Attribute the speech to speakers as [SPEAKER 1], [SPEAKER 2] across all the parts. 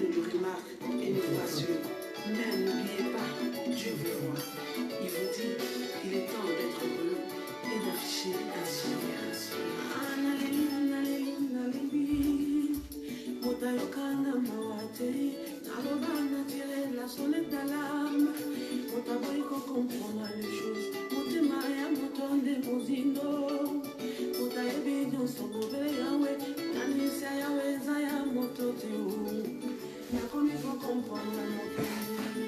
[SPEAKER 1] ne nous remarque et nous rassure. Mais n'oubliez pas, Dieu vous voit. Il vous dit, il est temps d'être heureux et d'afficher un sourire. Motayokana mawate, nalobana tirer la sonnette d'alarme. Motaboyko comprendre les choses. Motemaya motonde mozindo. Motayebi nyonso bobe yawe, nanisa yawe zaya mototeo. Nakomi ko comprendre motonde.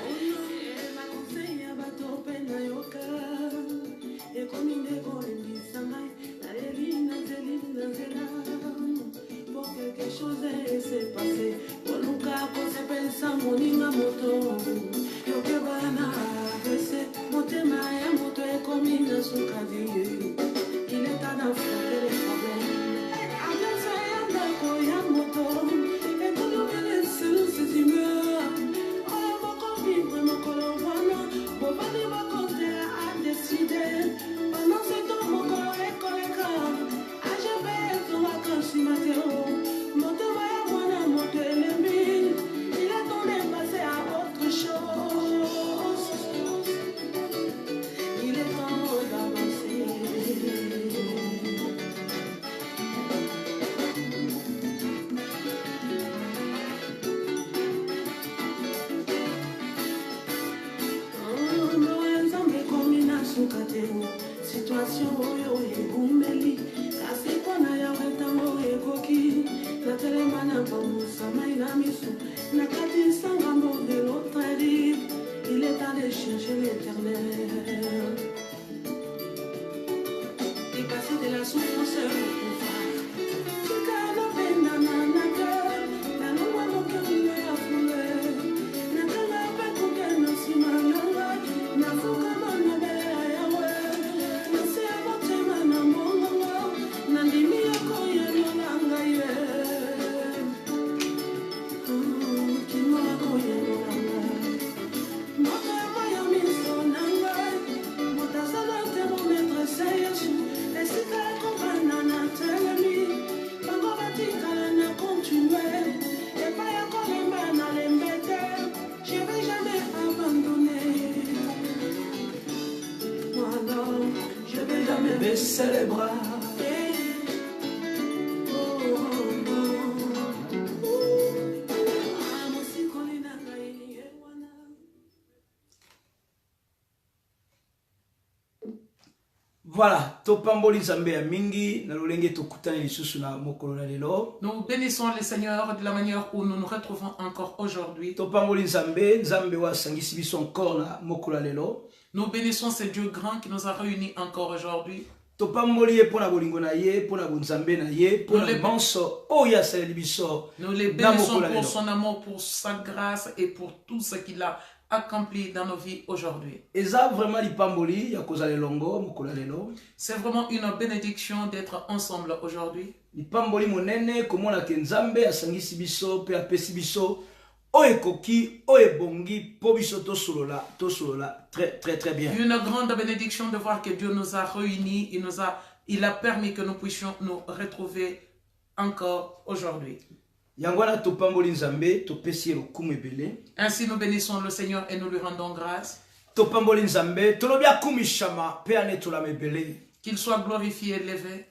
[SPEAKER 1] Oyo eba conseilla bato pena yoka. E komi ndeko embisa mai. Pour quelque chose s'est passé, pour nous kako se pensa moninga moto, yo que bana vese, motema ya moto e komina sukadi, il est à d'affronter les problèmes. Avança ya ndako ya moto, et pour nous les ses humeurs, oh moko vivre moko lovana, bobani bakote a décider, pendant ce temps moko e koleka. Il est temps de passer à autre chose. Il est temps d'avancer. Situation yo ebumeli kasi pona ya wetango ekoki na telemana bamusa maina misu na kati sanga de l'autre rive. Il est temps de chercher l'éternel et passer de la souffrance au pouvoir. Tukana penda na cœur na longwa mokendo ya foule na kanga pa kukena simananga na fuka mana bela yawe. Baisser les bras.
[SPEAKER 2] Voilà, topamboli nzambe ya mingi na lolenge tokutani lisusu na mokolo na lelo.
[SPEAKER 3] Nous bénissons le Seigneur de la manière où nous nous retrouvons encore aujourd'hui.
[SPEAKER 2] Topamboli nzambe, nzambe wa sangisi biso encore na mokolo na lelo.
[SPEAKER 3] Nous bénissons ce Dieu grand qui nous a réunis encore aujourd'hui.
[SPEAKER 2] Topamboli ye pona bolingo na ye, pona bonzambe na ye, pona banso oya saleli biso.
[SPEAKER 3] Nous les bénissons pour son amour, pour sa grâce et pour tout ce qu'il a accompli dans nos vies aujourd'hui.
[SPEAKER 2] Eza vraiment lipamboli ya kozala longo mokolo lelo.
[SPEAKER 3] C'est vraiment une bénédiction d'être ensemble aujourd'hui.
[SPEAKER 2] Lipamboli monene komona ke nzambe asangisi biso pe apesi biso oekoki oebongi po biso tosolola très bien.
[SPEAKER 3] Une grande bénédiction de voir que Dieu nous a réunis, il a permis que nous puissions nous retrouver encore aujourd'hui. Ainsi nous bénissons le Seigneur et nous lui rendons grâce. Qu'il soit glorifié et élevé.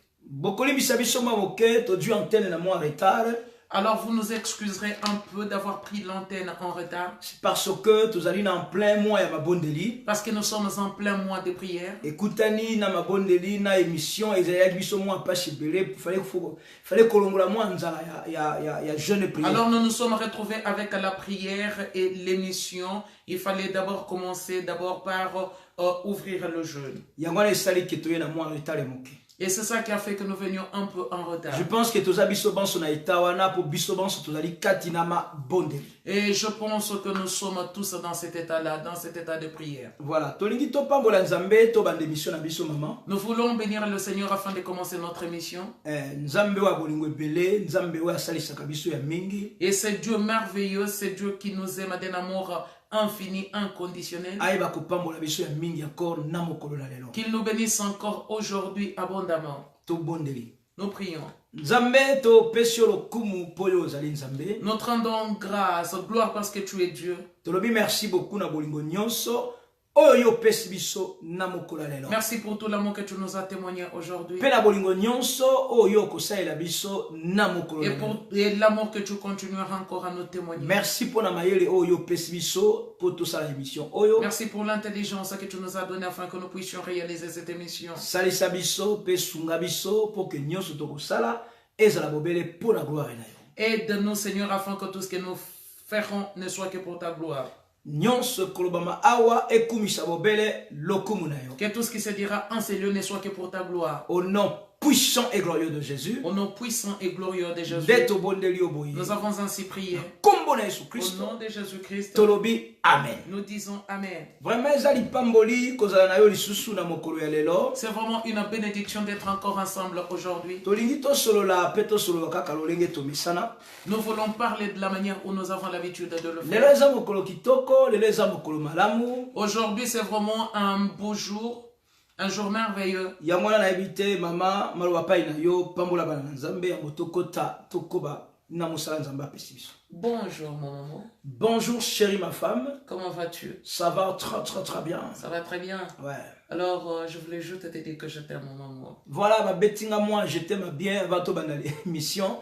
[SPEAKER 3] Alors vous nous excuserez un peu d'avoir pris l'antenne en retard.
[SPEAKER 2] Parce que nous allons en plein mois ya mabondeli.
[SPEAKER 3] Parce que nous sommes en plein mois de prière.
[SPEAKER 2] Écoutani na mabondeli na émission ezaya biso mois pas chibele fallait kolongola mois nzala ya jeune prière.
[SPEAKER 3] Alors nous nous sommes retrouvés avec la prière et l'émission. Il fallait d'abord commencer par ouvrir le jeûne.
[SPEAKER 2] Yangwana esali ketoye na mois retard moke.
[SPEAKER 3] Et c'est ça qui a fait que nous venions un peu en retard.
[SPEAKER 2] Je pense que tous abisso banso na itawana pour biso banso tozali katinama bondeli.
[SPEAKER 3] Et je pense que nous sommes tous dans cet état-là, dans cet état de prière.
[SPEAKER 2] Voilà, tolingi to pambola nzambe to bande mission na biso maman.
[SPEAKER 3] Nous voulons bénir le Seigneur afin de commencer notre émission.
[SPEAKER 2] Nzambe wa bolingo ebele, nzambe wa salisaka biso ya mingi.
[SPEAKER 3] Et c'est Dieu merveilleux, c'est Dieu qui nous aime d'un amour infini, inconditionnel. Qu'il nous bénisse encore aujourd'hui abondamment. Nous prions.
[SPEAKER 2] Nzambe to pesio lokumu poyo ozali Nzambe.
[SPEAKER 3] Nous te rendons grâce, gloire parce que tu es Dieu.
[SPEAKER 2] Tolobi merci beaucoup na bolingo nyonso. Oyo pesi biso na mokolo lelo.
[SPEAKER 3] Merci pour tout l'amour que tu nous as témoigné aujourd'hui.
[SPEAKER 2] Pe na bolingo nyonso oyo kosaela biso na mokolo lelo.
[SPEAKER 3] Et l'amour que tu continueras encore à nous témoigner.
[SPEAKER 2] Merci pour na mayele oyo pesi biso pour tout ça l'émission oyo.
[SPEAKER 3] Merci pour l'intelligence que tu nous as donnée afin que nous puissions réaliser cette émission.
[SPEAKER 2] Salisa biso pe sunga biso pour que nyonso tokosala ezala bobele pour la gloire na yo.
[SPEAKER 3] Aide-nous Seigneur afin que tout ce que nous ferons ne soit que pour ta gloire.
[SPEAKER 2] Nyonso kolobama awa ekumisa bobele lokumu na yo.
[SPEAKER 3] Que tout ce qui se dira en ces lieux ne soit que pour ta gloire.
[SPEAKER 2] Au nom puissant et glorieux de Jésus.
[SPEAKER 3] Au nom puissant et glorieux de Jésus. Nous avons ainsi prié. Au nom de Jésus-Christ.
[SPEAKER 2] Tolobi amen.
[SPEAKER 3] Nous disons amen.
[SPEAKER 2] Vraiment ezali pamboli kozala na yo lisusu na mokolo ya lelo.
[SPEAKER 3] C'est vraiment une bénédiction d'être encore ensemble aujourd'hui.
[SPEAKER 2] Tolingi to solola pe to solola kaka lolenge to misana.
[SPEAKER 3] Nous voulons parler de la manière où nous avons l'habitude de le
[SPEAKER 2] Lelo
[SPEAKER 3] faire.
[SPEAKER 2] eza mokolo kitoko, lelo eza mokolo malamu.
[SPEAKER 3] Aujourd'hui, c'est vraiment un beau jour. Un jour merveilleux.
[SPEAKER 2] Yamwana na ebite mama maloba pai na yo pambola bana na Nzambe ya motokota tokoba na musala Nzambe apesi biso.
[SPEAKER 3] Bonjour mon maman.
[SPEAKER 2] Bonjour chérie ma femme.
[SPEAKER 3] Comment vas-tu?
[SPEAKER 2] Ça va très bien.
[SPEAKER 3] Ça va très bien.
[SPEAKER 2] Ouais.
[SPEAKER 3] Alors, je voulais juste te dire que je t'aime mon maman.
[SPEAKER 2] Voilà, ma bettinga moi je t'aime bien avant to bana l'émission.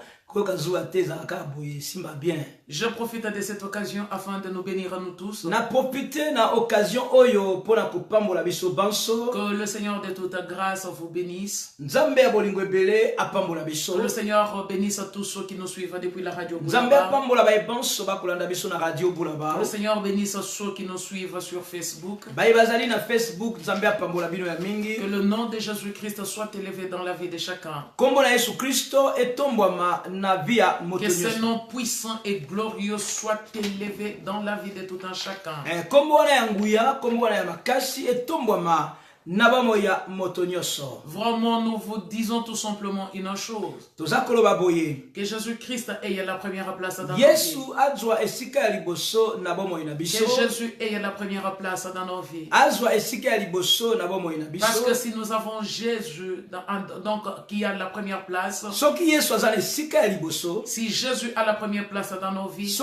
[SPEAKER 3] Je profite de cette occasion afin de nous bénir à nous tous.
[SPEAKER 2] Na profité na occasion oyo pona kopambola biso banso.
[SPEAKER 3] Que le Seigneur de toute grâce vous bénisse.
[SPEAKER 2] Nzambe ya bolingo ebele apambola biso.
[SPEAKER 3] Que le Seigneur bénisse à tous ceux qui nous suivent depuis la radio
[SPEAKER 2] Nzambe
[SPEAKER 3] Boulaba.
[SPEAKER 2] apambola ba banso ba kolanda biso na radio Boulaba.
[SPEAKER 3] Que le Seigneur bénisse ceux qui nous suivent sur Facebook.
[SPEAKER 2] Ba bazali na Facebook Nzambe apambola bino ya mingi.
[SPEAKER 3] Que le nom de Jésus-Christ soit élevé dans la vie de chacun.
[SPEAKER 2] Kombo na Yesu Kristo etombwama na via moto.
[SPEAKER 3] Que ce nom puissant et glorieux soit élevé dans la vie de tout un chacun.
[SPEAKER 2] Kombo na ya nguya, kombo na ya makasi etombwama.
[SPEAKER 3] Vraiment, nous vous disons tout simplement une chose. Que Jésus-Christ ait la première place dans nos vies. Que Jésus ait la première place dans nos vies. Parce que si nous avons Jésus donc, qui a la première place, si Jésus a la première place dans nos vies,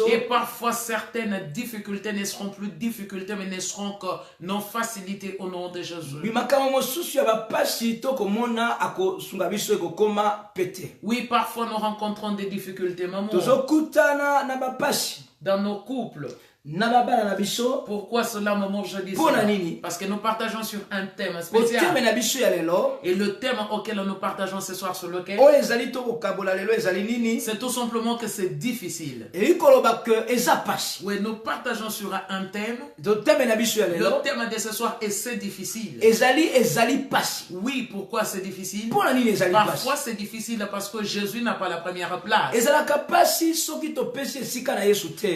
[SPEAKER 3] et parfois certaines difficultés ne seront plus difficultés, mais ne seront que nos facilités au nom de Jésus. Oui, parfois nous rencontrons des difficultés, maman, dans nos couples. Pourquoi cela, maman, je dis cela? Parce que nous partageons sur un thème spécial. Et le thème auquel nous partageons ce soir sur lequel c'est tout simplement que c'est difficile. Oui, nous partageons sur un thème. Le thème de ce soir est c'est difficile. Oui, pourquoi c'est difficile? Parfois c'est difficile parce que Jésus n'a pas la première place.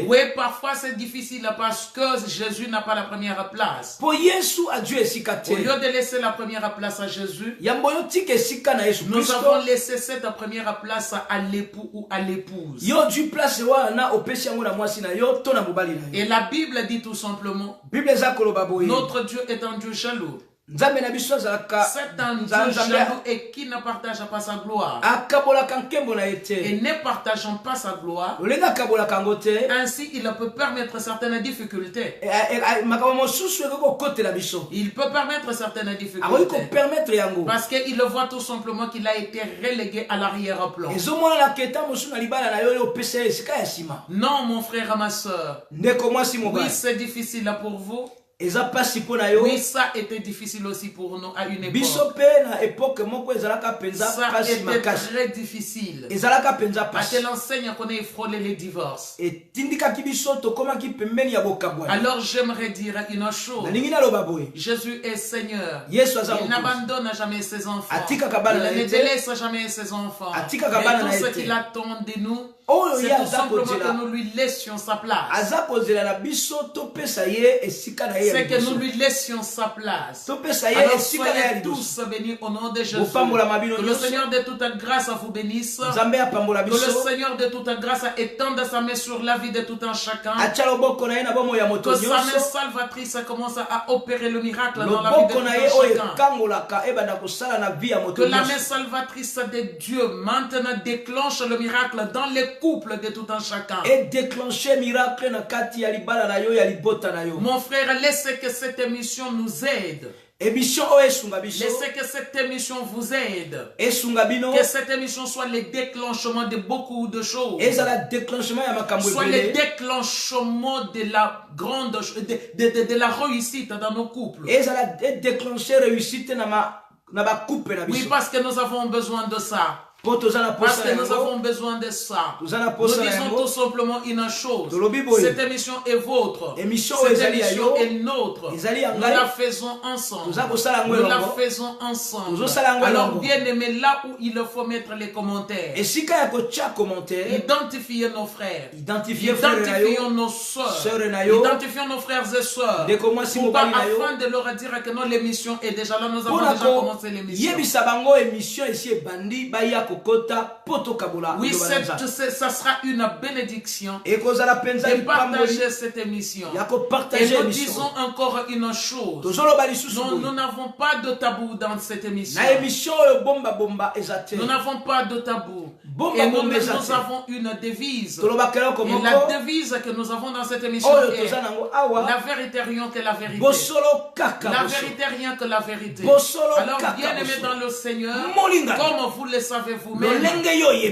[SPEAKER 3] Oui, parfois c'est difficile parce que Jésus n'a pas la première place. Au lieu de laisser la première place à Jésus, nous avons laissé cette première place à l'époux ou à l'épouse. Et la Bible dit tout simplement, notre Dieu est un Dieu jaloux. C'est un Dieu jaloux et qui ne partage pas sa gloire. Et ne partageant pas sa gloire, ainsi il peut permettre certaines difficultés. Il peut permettre certaines difficultés. Parce qu'il voit tout simplement qu'il a été relégué à l'arrière-plan. Non, mon frère et ma soeur. Oui, c'est difficile pour vous. Oui, ça était difficile aussi pour nous à une époque. Ça était très difficile. À telle enseigne qu'on ait frôlé les divorces. Alors j'aimerais dire une chose. Jésus est Seigneur. Il n'abandonne jamais ses enfants. Il ne délaisse jamais ses enfants. Mais tout ce qu'il attend de nous, c'est tout simplement que nous lui laissions sa place. C'est que nous lui laissions sa place. Alors soyez tous bénis au nom de Jésus. Que le Seigneur de toute grâce vous bénisse. Que le Seigneur de toute grâce étende sa main sur la vie de tout un chacun. Que sa main salvatrice commence à opérer le miracle dans la vie de tout un chacun. Que la main salvatrice de Dieu maintenant déclenche le miracle dans les couples de tout un chacun.
[SPEAKER 2] Et déclencher miracle na kati ya libala na yo ya libota na yo.
[SPEAKER 3] Mon frère, laissez que cette émission nous aide.
[SPEAKER 2] Laissez
[SPEAKER 3] que cette émission vous aide.
[SPEAKER 2] Que
[SPEAKER 3] cette émission soit le déclenchement de beaucoup de choses.
[SPEAKER 2] Soit
[SPEAKER 3] le déclenchement de la grande de la réussite dans nos couples. Oui, parce que nous avons besoin de ça. Parce que nous avons besoin de ça. Nous disons tout simplement une chose. Cette émission est vôtre. Cette émission est nôtre. Nous la faisons ensemble. Nous la faisons ensemble. Alors bien aimé, là où il faut mettre les commentaires. Identifiez nos frères. Identifions nos soeurs. Identifions nos frères et sœurs. Afin de leur dire que non, l'émission est déjà là. Nous avons déjà commencé l'émission. Oui, ça sera une bénédiction de partager cette émission. Et nous disons encore une chose. Nous n'avons pas de tabou dans cette émission. Nous n'avons pas de tabou. Et nous avons une devise. Et la devise que nous avons dans cette émission est la vérité rien que la vérité. La vérité rien que la vérité. Alors bien aimé dans le Seigneur, comme vous le savez vous-même,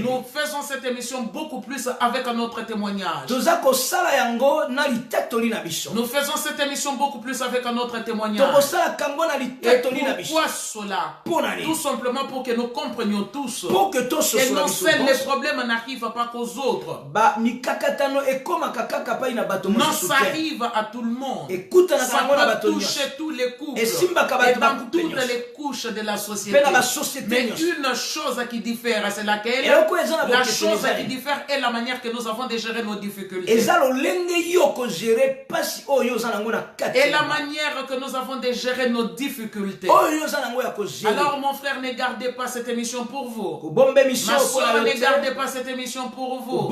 [SPEAKER 3] nous faisons cette émission beaucoup plus avec notre témoignage. Nous faisons cette émission beaucoup plus avec notre témoignage. Et pourquoi cela? Tout simplement pour que nous comprenions tous. Et non seuls les problèmes n'arrivent pas qu'aux autres. Non, ça arrive à tout le monde. Ça peut toucher tous les couples et dans toutes les couches de la société. Mais une chose qui diffère, c'est laquelle? La chose qui diffère est la manière que nous avons de gérer nos difficultés. Et la manière que nous avons de gérer nos difficultés. Alors mon frère, ne gardez pas cette émission pour vous. Ma soeur, ne gardez pas cette émission pour vous.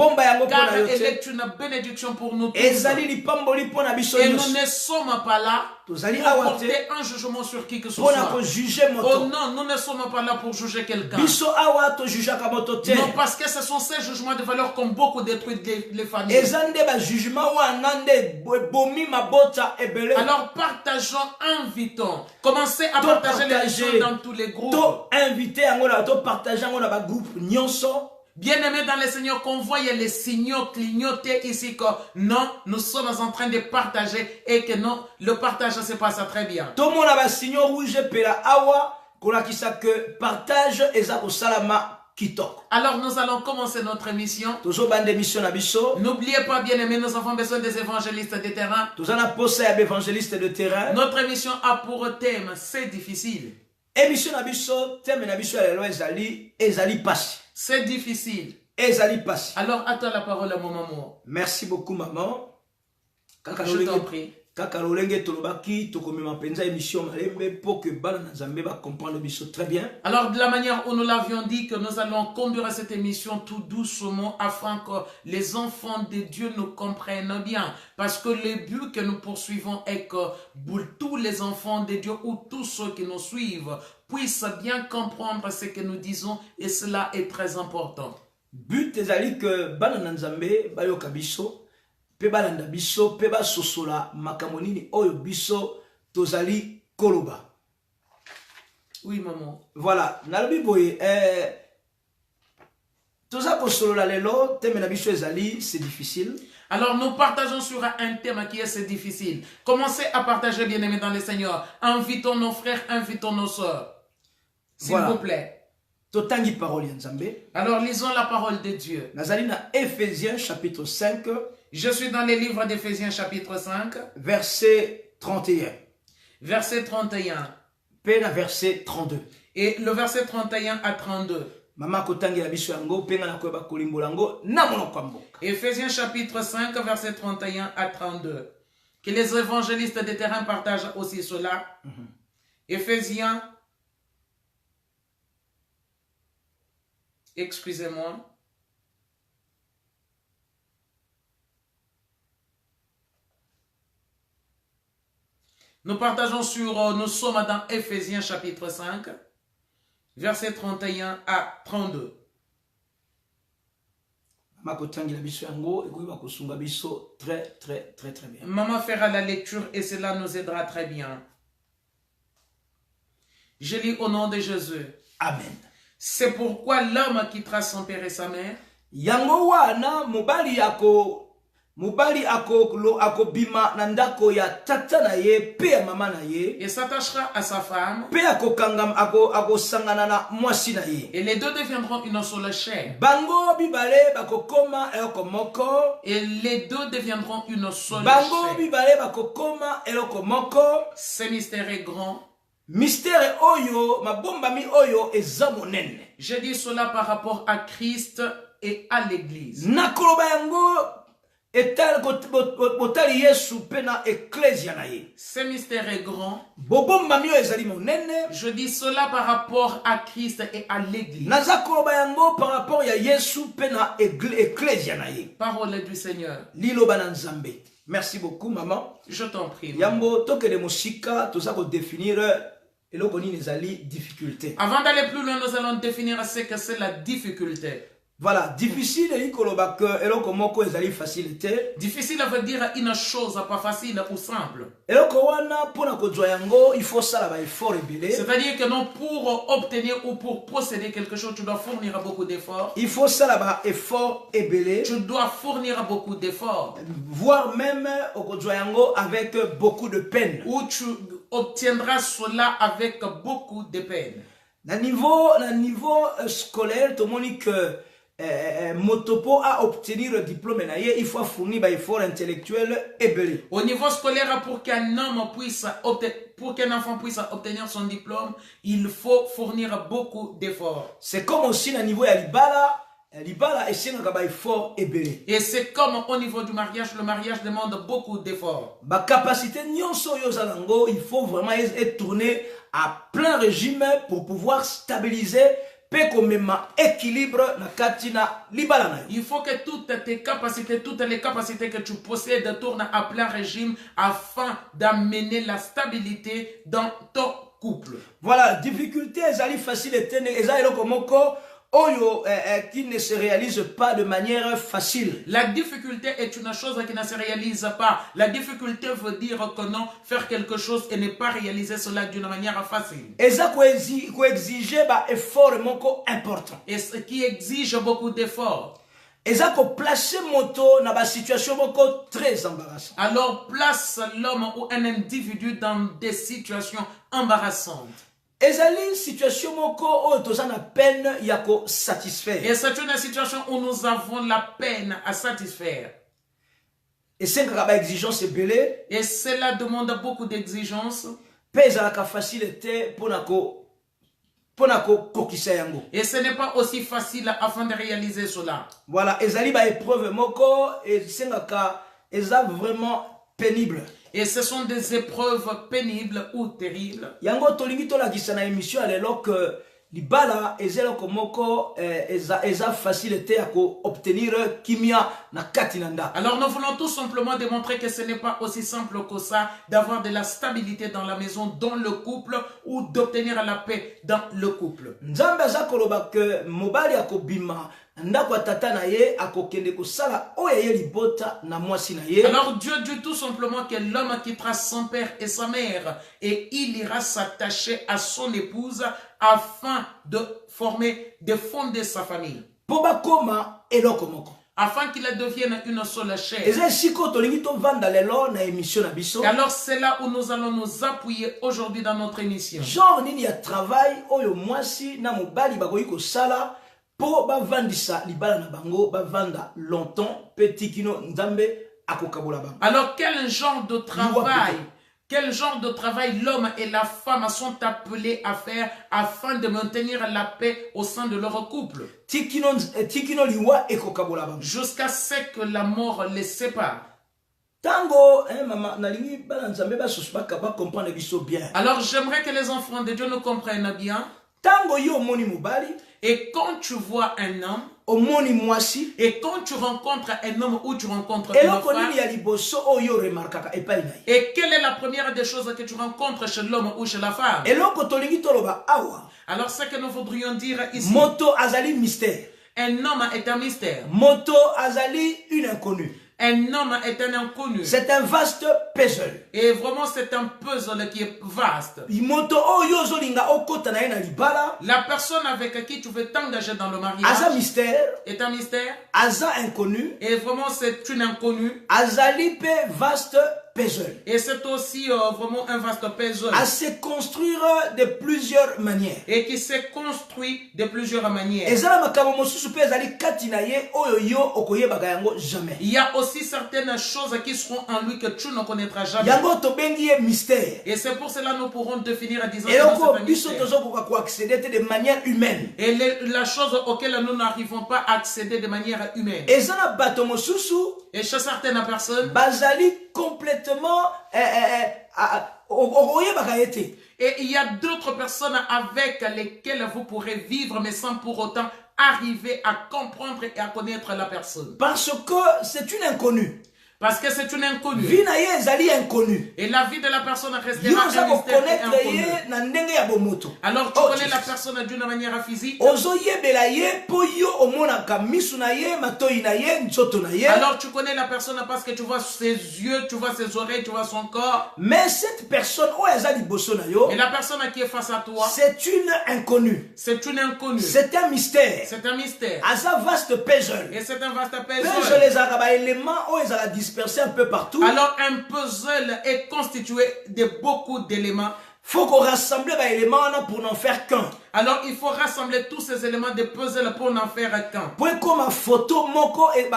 [SPEAKER 3] Car elle est une bénédiction pour nous tous. Et nous ne sommes pas là pour porter un jugement sur qui que ce soit. Oh non, nous ne sommes pas là pour juger quelqu'un. Non, parce que ce sont ces jugements de valeur qui ont beaucoup détruit les familles. Alors partageons, invitons. Commencez à partager l'émission dans tous les groupes. Bien-aimés dans le Seigneur, qu'on voie les signaux clignoter ici que non, nous sommes en train de partager et que non, le partage se passe très bien.
[SPEAKER 2] Tout le monde a un signal rouge que partage et ça pour salama.
[SPEAKER 3] Alors nous allons commencer notre émission. N'oubliez pas, bien aimé, nous avons besoin des évangélistes de terrain. Notre émission a pour thème c'est difficile. C'est difficile. Alors à toi la parole, mon maman.
[SPEAKER 2] Merci beaucoup, maman.
[SPEAKER 3] Je t'en prie.
[SPEAKER 2] Très bien.
[SPEAKER 3] Alors de la manière où nous l'avions dit que nous allons conduire cette émission tout doucement afin que les enfants de Dieu nous comprennent bien. Parce que le but que nous poursuivons est que tous les enfants de Dieu ou tous ceux qui nous suivent puissent bien comprendre ce que nous disons et cela est très important.
[SPEAKER 2] But est que Bana Nzambe bayoka biso pe balanda biso pe ba sosola makamonini oyo biso tozali koloba.
[SPEAKER 3] Oui maman.
[SPEAKER 2] Voilà, nalobi boye toza ko solola lelo teme na biso ezali c'est difficile.
[SPEAKER 3] Alors nous partageons sur un thème qui est c'est difficile. Commencez à partager, bien-aimés dans le Seigneur. Invitons nos frères, invitons nos sœurs. S'il vous plaît.
[SPEAKER 2] Totangi parole ya Nzambe.
[SPEAKER 3] Alors lisons la parole de Dieu.
[SPEAKER 2] Nazali na Éphésiens chapitre 5.
[SPEAKER 3] Je suis dans les livres d'Éphésiens chapitre 5.
[SPEAKER 2] Verset 31.
[SPEAKER 3] Verset 31.
[SPEAKER 2] Puis la verset 32.
[SPEAKER 3] Et le verset 31 à 32. Éphésiens chapitre 5, verset 31 à 32. Que les évangélistes de terrain partagent aussi cela. Éphésiens, excusez-moi. Nous partageons nous sommes dans Éphésiens chapitre 5, verset 31 à 32. Maman fera la lecture et cela nous aidera très bien. Je lis au nom de Jésus.
[SPEAKER 2] Amen.
[SPEAKER 3] C'est pourquoi l'homme quittera son père et sa mère.
[SPEAKER 2] Yango wana mubali ako bima nandako ya tata na ye pe ya mama na ye
[SPEAKER 3] et s'attachera à sa femme
[SPEAKER 2] pe ako sangana na mwasi na ye
[SPEAKER 3] et les deux deviendront une seule chair.
[SPEAKER 2] Bango bibale bakokoma eloko moko
[SPEAKER 3] et les deux deviendront une seule
[SPEAKER 2] bango
[SPEAKER 3] chair.
[SPEAKER 2] Bibale bakokoma eloko moko.
[SPEAKER 3] Ce mystère est grand.
[SPEAKER 2] Mystère oyo mabombami oyo eza monene.
[SPEAKER 3] Je dis cela par rapport à Christ et à l'église.
[SPEAKER 2] Nakoloba yango etal botali Yesu pena ecclesia na ye.
[SPEAKER 3] Ce mystère est grand.
[SPEAKER 2] Bobombami oyo ezali monene.
[SPEAKER 3] Je dis cela par rapport à Christ et à l'église.
[SPEAKER 2] Nazakoloba yango par rapport ya Yesu pena ecclesia na ye.
[SPEAKER 3] Parole du Seigneur.
[SPEAKER 2] Liloba na Nzambe. Merci beaucoup maman.
[SPEAKER 3] Je t'en prie.
[SPEAKER 2] Yambo toke de musika tout ça pour définir difficulté.
[SPEAKER 3] Avant d'aller plus loin, nous allons définir ce que c'est la difficulté.
[SPEAKER 2] Voilà, difficile facilité.
[SPEAKER 3] Difficile veut dire une chose pas facile ou simple.
[SPEAKER 2] Il faut ça effort.
[SPEAKER 3] C'est-à-dire que non, pour obtenir ou pour posséder quelque chose, tu dois fournir beaucoup d'efforts.
[SPEAKER 2] Il faut ça effort ébélé.
[SPEAKER 3] Tu dois fournir beaucoup d'efforts.
[SPEAKER 2] Voire même avec beaucoup de peine.
[SPEAKER 3] Ou tu obtiendras cela avec beaucoup de peine.
[SPEAKER 2] Dans le niveau scolaire, tout le monde dit que Motopo a obtenir le diplôme, il faut fournir des efforts intellectuels ébélés.
[SPEAKER 3] Au niveau scolaire, pour qu'un homme puisse pour qu'un enfant puisse obtenir son diplôme, il faut fournir beaucoup d'efforts.
[SPEAKER 2] C'est comme aussi au niveau de Libala et c'est un effort ébélé.
[SPEAKER 3] Et c'est comme au niveau du mariage, le mariage demande beaucoup d'efforts.
[SPEAKER 2] Ma capacité il faut vraiment être tourné à plein régime pour pouvoir stabiliser équilibre na katina libala.
[SPEAKER 3] Il faut que toutes tes capacités, toutes les capacités que tu possèdes tournent à plein régime afin d'amener la stabilité dans ton couple.
[SPEAKER 2] Voilà, difficulté ezali facilité ezali lokomoko oyo qui ne se réalise pas de manière facile.
[SPEAKER 3] La difficulté est une chose qui ne se réalise pas. La difficulté veut dire que non, faire quelque chose et ne pas réaliser cela d'une manière facile.
[SPEAKER 2] Et ça exiger effort important.
[SPEAKER 3] Et ce qui exige beaucoup d'efforts.
[SPEAKER 2] Et ça placer moto dans une situation très embarrassante.
[SPEAKER 3] Alors place l'homme ou un individu dans des situations embarrassantes.
[SPEAKER 2] Et c'est une situation où nous avons la peine de satisfaire.
[SPEAKER 3] Et c'est une situation où nous avons la peine à satisfaire.
[SPEAKER 2] Et c'est une exigence belée.
[SPEAKER 3] Et cela demande beaucoup d'exigences.
[SPEAKER 2] Facilité pour
[SPEAKER 3] et ce n'est pas aussi facile afin de réaliser cela.
[SPEAKER 2] Voilà, et ça épreuve et c'est vraiment pénible.
[SPEAKER 3] Et ce sont des épreuves pénibles ou terribles.
[SPEAKER 2] Yango tolingi to la kisana émission alors que libala ezelo komoko eza facilité à obtenir kimia na katinanda.
[SPEAKER 3] Alors nous voulons tout simplement démontrer que ce n'est pas aussi simple que ça d'avoir de la stabilité dans la maison, dans le couple ou d'obtenir la paix dans le couple.
[SPEAKER 2] Nzambe za koloba que mobali akobima. Alors
[SPEAKER 3] Dieu dit tout simplement que l'homme quittera son père et sa mère et il ira s'attacher à son épouse afin de fonder sa famille. Afin qu'il devienne une seule chair. Alors c'est là où nous allons nous appuyer aujourd'hui dans notre émission.
[SPEAKER 2] Genre, il y a travail, na mobali sala. Po bavandisa libala na bango bavanda longtemps petit kino nzambe akokabola bango.
[SPEAKER 3] Alors quel genre de travail Quel genre de travail l'homme et la femme sont appelés à faire afin de maintenir la paix au sein de leur couple? Jusqu'à ce que la mort les sépare. Alors j'aimerais que les enfants de Dieu nous comprennent bien. Et quand tu vois un homme, et quand tu rencontres un homme ou tu rencontres une femme, et quelle est la première des choses que tu rencontres chez l'homme ou chez la femme? Alors ce que nous voudrions dire ici, un homme est un mystère.
[SPEAKER 2] Une inconnue.
[SPEAKER 3] Un homme est un inconnu.
[SPEAKER 2] C'est un vaste puzzle.
[SPEAKER 3] Et vraiment, c'est un puzzle qui est vaste. La personne avec qui tu veux t'engager dans le mariage est un mystère.
[SPEAKER 2] Inconnu.
[SPEAKER 3] Et vraiment, c'est une inconnue.
[SPEAKER 2] Vaste puzzle.
[SPEAKER 3] Et c'est aussi vraiment un vaste puzzle.
[SPEAKER 2] À se construire de plusieurs manières.
[SPEAKER 3] Et qui s'est construit de plusieurs manières. Il y a aussi certaines choses qui seront en lui que tu ne connaîtras jamais. Et c'est pour cela que nous pourrons définir en disant que c'est
[SPEAKER 2] de manière humaine.
[SPEAKER 3] Et la chose auquel nous n'arrivons pas à accéder de manière humaine.
[SPEAKER 2] Et
[SPEAKER 3] chez certaines personnes,
[SPEAKER 2] complètement
[SPEAKER 3] et il y a d'autres personnes avec lesquelles vous pourrez vivre mais sans pour autant arriver à comprendre et à connaître la personne.
[SPEAKER 2] Parce que c'est une inconnue.
[SPEAKER 3] Parce que c'est une inconnue.
[SPEAKER 2] Et
[SPEAKER 3] la vie de la personne restera un mystère et inconnu. Alors tu connais la personne d'une manière physique. Alors tu connais la personne parce que tu vois ses yeux, tu vois ses oreilles, tu vois son corps.
[SPEAKER 2] Mais cette personne,
[SPEAKER 3] et la personne qui est face à toi,
[SPEAKER 2] c'est une inconnue.
[SPEAKER 3] C'est une inconnue.
[SPEAKER 2] C'est un mystère.
[SPEAKER 3] C'est un mystère.
[SPEAKER 2] Et c'est un vaste puzzle. Dispersé un peu partout.
[SPEAKER 3] Alors un puzzle est constitué de beaucoup d'éléments.
[SPEAKER 2] Faut qu'on rassemble les éléments pour n'en faire qu'un.
[SPEAKER 3] Alors il faut rassembler tous ces éléments de puzzle pour n'en faire qu'un.
[SPEAKER 2] Pour comme une photo moko et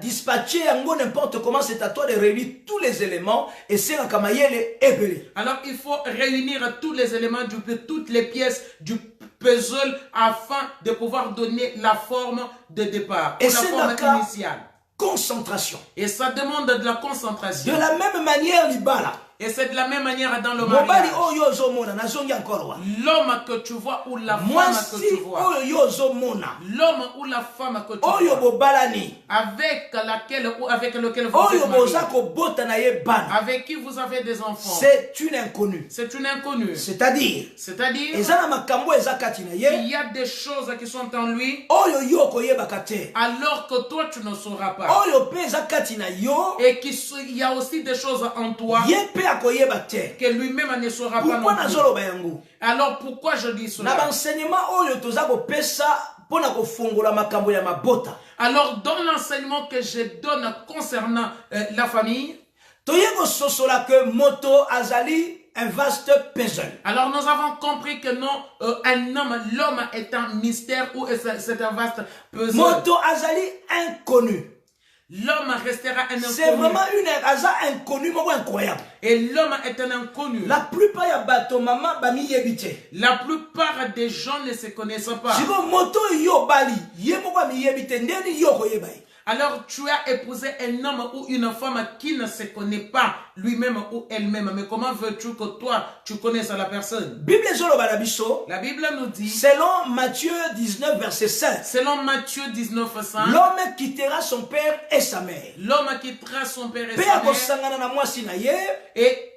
[SPEAKER 2] dispatcher n'importe comment, c'est à toi de réunir tous les éléments et c'est un kamayele ébélé.
[SPEAKER 3] Alors il faut réunir tous les éléments toutes les pièces du puzzle afin de pouvoir donner la forme de départ ou la forme initiale.
[SPEAKER 2] Concentration.
[SPEAKER 3] Et ça demande de la concentration.
[SPEAKER 2] De la même manière, Libala.
[SPEAKER 3] Et c'est de la même manière dans le mariage. L'homme que tu vois ou la femme que tu vois. L'homme ou la femme que tu vois. Avec laquelle ou avec lequel vous êtes marié. Avec qui vous avez des enfants.
[SPEAKER 2] C'est une inconnue.
[SPEAKER 3] C'est une inconnue.
[SPEAKER 2] C'est-à-dire.
[SPEAKER 3] Il y a des choses qui sont en lui. Alors que toi tu ne sauras pas. Et qu'il y a aussi des choses en toi. Que lui-même ne saura pas non plus. Alors pourquoi je dis cela? Alors dans l'enseignement que je donne concernant la famille,
[SPEAKER 2] un vaste puzzle.
[SPEAKER 3] Alors nous avons compris que non, l'homme est un mystère ou c'est un vaste puzzle.
[SPEAKER 2] Moto azali inconnu.
[SPEAKER 3] L'homme restera un inconnu.
[SPEAKER 2] C'est vraiment une inconnue, incroyable.
[SPEAKER 3] Et l'homme est un inconnu.
[SPEAKER 2] La plupart
[SPEAKER 3] des gens ne se connaissent pas. Alors tu as épousé un homme ou une femme qui ne se connaît pas lui-même ou elle-même. Mais comment veux-tu que toi, tu connaisses la personne? La Bible nous dit,
[SPEAKER 2] selon Matthieu 19, verset 5.
[SPEAKER 3] Selon Matthieu 19, 5.
[SPEAKER 2] L'homme quittera son père et sa mère.
[SPEAKER 3] L'homme quittera son père et sa mère. Et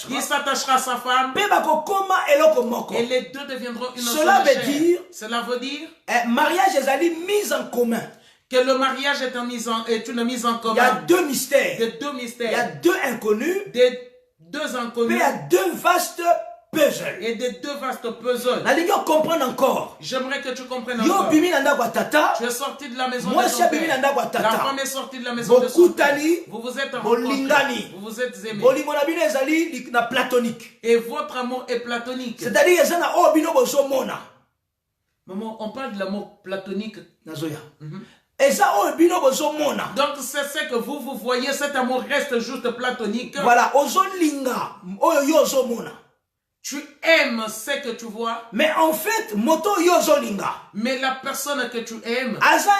[SPEAKER 3] il s'attachera à sa femme. Et les deux deviendront une seule chair. Cela veut dire
[SPEAKER 2] mariage est mis en commun.
[SPEAKER 3] Que le mariage est une mise en commun.
[SPEAKER 2] Il y a deux mystères.
[SPEAKER 3] Il
[SPEAKER 2] y a deux inconnus.
[SPEAKER 3] Deux inconnus.
[SPEAKER 2] Il y a deux vastes puzzles.
[SPEAKER 3] Et des deux vastes puzzles.
[SPEAKER 2] Comprendre encore.
[SPEAKER 3] J'aimerais que tu comprennes encore. Tu es sorti de la maison de ton père. La femme est sortie de la maison de son père. Vous vous êtes rencontrés. Vous vous êtes aimés. Et votre amour est platonique.
[SPEAKER 2] C'est-à-dire
[SPEAKER 3] Maman, on parle de l'amour platonique. Donc c'est ce que vous voyez, cet amour reste juste platonique.
[SPEAKER 2] Voilà,
[SPEAKER 3] tu aimes ce que tu vois.
[SPEAKER 2] Mais en fait,
[SPEAKER 3] mais la personne que tu aimes,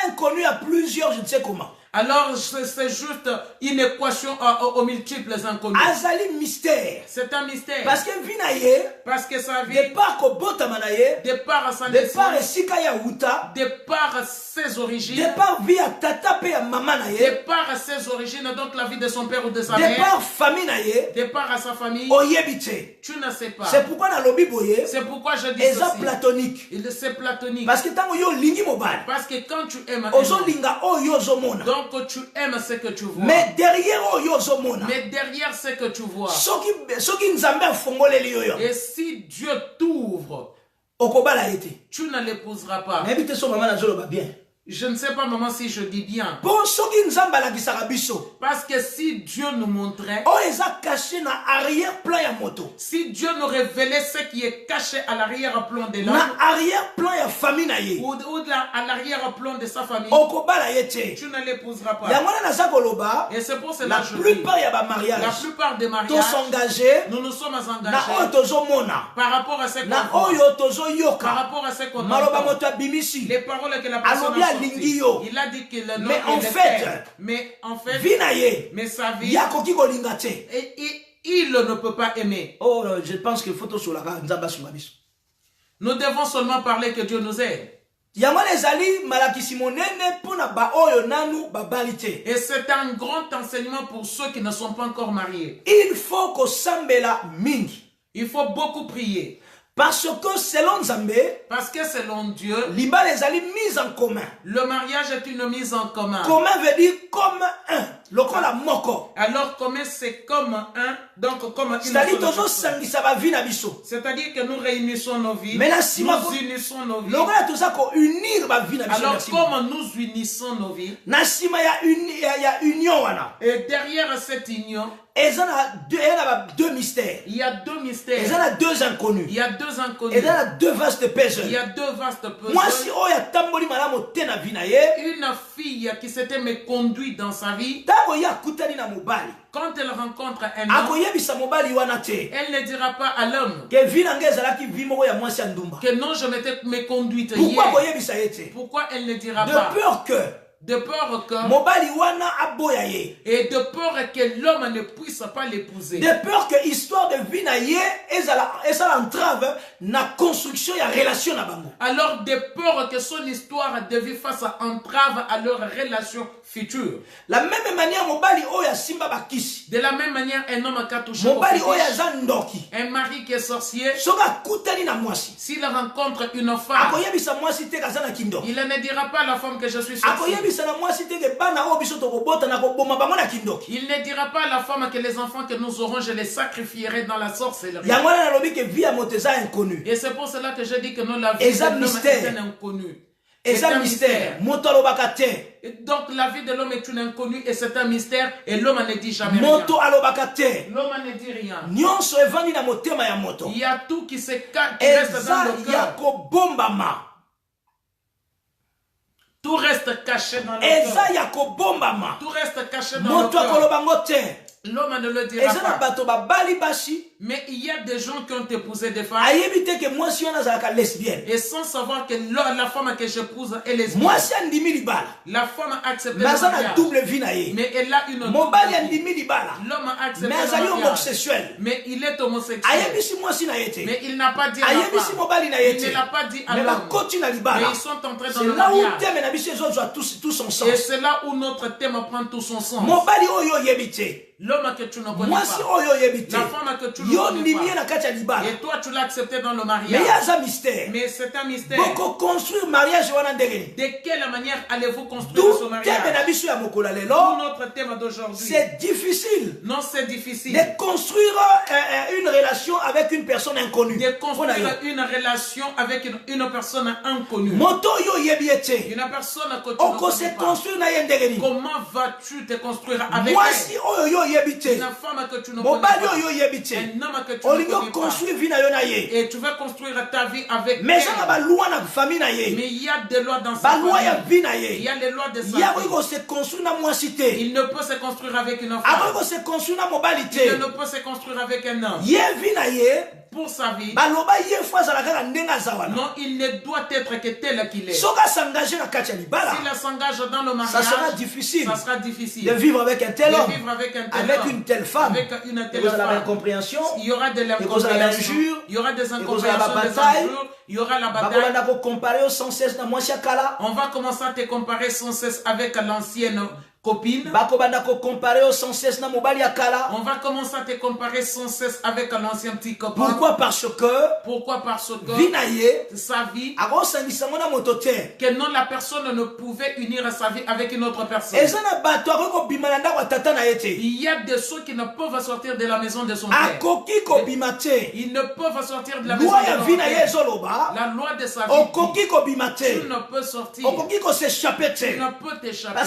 [SPEAKER 2] inconnu à plusieurs, je ne sais comment.
[SPEAKER 3] Alors c'est juste une équation aux multiples inconnus.
[SPEAKER 2] Mystère.
[SPEAKER 3] C'est un mystère.
[SPEAKER 2] Parce que
[SPEAKER 3] sa vie,
[SPEAKER 2] de par
[SPEAKER 3] sa naissance,
[SPEAKER 2] de
[SPEAKER 3] par ses origines,
[SPEAKER 2] de par vie à tata pe à maman
[SPEAKER 3] de par ses origines, donc la vie de son père ou de sa
[SPEAKER 2] mère, de par famille
[SPEAKER 3] de par sa famille, tu ne sais pas.
[SPEAKER 2] C'est pourquoi dans l'obi boye,
[SPEAKER 3] c'est pourquoi je dis
[SPEAKER 2] ceci. Platonique.
[SPEAKER 3] C'est platonique.
[SPEAKER 2] Parce que tant yo lingi mobile.
[SPEAKER 3] Parce que quand tu aimes, donc tu aimes ce que tu vois.
[SPEAKER 2] Mais derrière
[SPEAKER 3] ce que tu vois.
[SPEAKER 2] Et
[SPEAKER 3] si Dieu t'ouvre, tu ne l'épouseras pas. Je ne sais pas, maman, si je dis bien. Parce que si Dieu nous montrait, si Dieu nous révélait ce qui est caché à l'arrière-plan de l'homme, ou à l'arrière-plan de sa famille, tu ne l'épouseras pas. Et c'est pour cela que la plupart des mariages, nous nous sommes engagés par rapport à ce qu'on voit, par rapport à ce qu'on entend, les paroles que la personne a. Il a dit que le nom mais en fait, mais sa vie, et il ne peut pas aimer.
[SPEAKER 2] Oh, je pense qu'il faut tout sur la
[SPEAKER 3] nous devons seulement parler que Dieu nous aide. Et c'est un grand enseignement pour ceux qui ne sont pas encore mariés.
[SPEAKER 2] Il faut que sambela mingi.
[SPEAKER 3] Il faut beaucoup prier.
[SPEAKER 2] Parce que selon
[SPEAKER 3] Dieu,
[SPEAKER 2] mise en commun.
[SPEAKER 3] Le mariage est une mise en commun.
[SPEAKER 2] Commun veut dire comme un.
[SPEAKER 3] Alors commun c'est comme un, donc comme une.
[SPEAKER 2] C'est-à-dire
[SPEAKER 3] que nous réunissons nos vies.
[SPEAKER 2] Mais
[SPEAKER 3] nous unissons nos vies. Alors comme nous unissons nos vies. Et derrière cette union,
[SPEAKER 2] il y a deux mystères.
[SPEAKER 3] Il y a deux mystères.
[SPEAKER 2] Il y a deux inconnus.
[SPEAKER 3] Il y a deux inconnus.
[SPEAKER 2] Il y a deux vastes peseurs.
[SPEAKER 3] Il y a deux vastes peseurs. Une fille qui s'était méconduite dans sa vie, quand elle rencontre un homme, elle ne dira pas à l'homme que non, je m'étais méconduite hier. Pourquoi elle ne dira pas? De peur que et de peur que l'homme ne puisse pas l'épouser.
[SPEAKER 2] De peur que l'histoire de vie ça entrave na construction et relation na bango.
[SPEAKER 3] Alors de peur que son histoire de vie fasse entrave à leur relation future.
[SPEAKER 2] La même manière mobali oya simba bakisi.
[SPEAKER 3] De la même manière un homme qui a touché
[SPEAKER 2] mobali oya zandoki.
[SPEAKER 3] Un mari qui est sorcier.
[SPEAKER 2] Soga kutani na mwasi.
[SPEAKER 3] S'il rencontre une femme, il ne dira pas à la femme que je suis sorcier. Il ne dira pas à la femme que les enfants que nous aurons, je les sacrifierai dans la sorcellerie. Et c'est pour cela que je dis que nous, la vie de l'homme est un inconnu.
[SPEAKER 2] C'est un mystère.
[SPEAKER 3] Donc la vie de l'homme est une inconnue et c'est un mystère et l'homme ne dit jamais rien. L'homme ne dit rien. Il y a tout qui se cache, qui reste dans le cœur. Tout reste caché dans le cœur. Tout reste caché dans le cœur. L'homme ne le dira pas. Mais il y a des gens qui ont épousé des femmes. Et sans savoir que la femme que j'épouse est lesbienne. La femme a accepté le mariage. Mais elle a une double vie. L'homme a accepté le mariage. Mais il est homosexuel. Mais il n'a pas dit à la femme. Il ne l'a pas dit à l'homme. Mais ils sont entrés dans le mariage. Et c'est là où notre thème prend tout son sens. L'homme que tu ne connais pas, la femme que tu ne connais pas, et toi tu l'as accepté dans le mariage. Mais c'est un mystère. De quelle manière allez-vous construire ce mariage? Notre thème d'aujourd'hui,
[SPEAKER 2] c'est difficile.
[SPEAKER 3] Non, c'est difficile
[SPEAKER 2] de construire une relation avec une personne inconnue.
[SPEAKER 3] De construire une relation avec une personne inconnue. Une personne que tu ne connais pas. Comment vas-tu te construire avec elle? femme que tu ne connais pas, un homme que tu ne connais pas, et tu veux construire ta vie avec elle. Mais il y a des lois dans sa famille. Il y a les lois de sa vie. Il ne peut se construire avec une femme. Il ne peut se construire avec un homme. Pour sa vie, non, il ne doit être que tel qu'il est. S'il s'engage dans le mariage, ça sera difficile
[SPEAKER 2] de vivre avec un tel homme,
[SPEAKER 3] avec
[SPEAKER 2] une telle femme.
[SPEAKER 3] Avec une telle
[SPEAKER 2] il y aura
[SPEAKER 3] femme.
[SPEAKER 2] de l'incompréhension,
[SPEAKER 3] il y aura de l'incompréhension,
[SPEAKER 2] il y aura des injures,
[SPEAKER 3] il y aura la bataille. On va commencer à te comparer sans cesse avec l'ancienne copine. On va commencer à te comparer sans cesse avec l'ancien petit copain.
[SPEAKER 2] Pourquoi? Parce que
[SPEAKER 3] sa vie, que non, la personne ne pouvait unir sa vie avec une autre personne. Il y a des choses qui ne peuvent sortir de la maison de son père. Ils ne peuvent sortir de la maison de son père. La loi de sa vie, tu ne peux sortir. Tu ne peux t'échapper.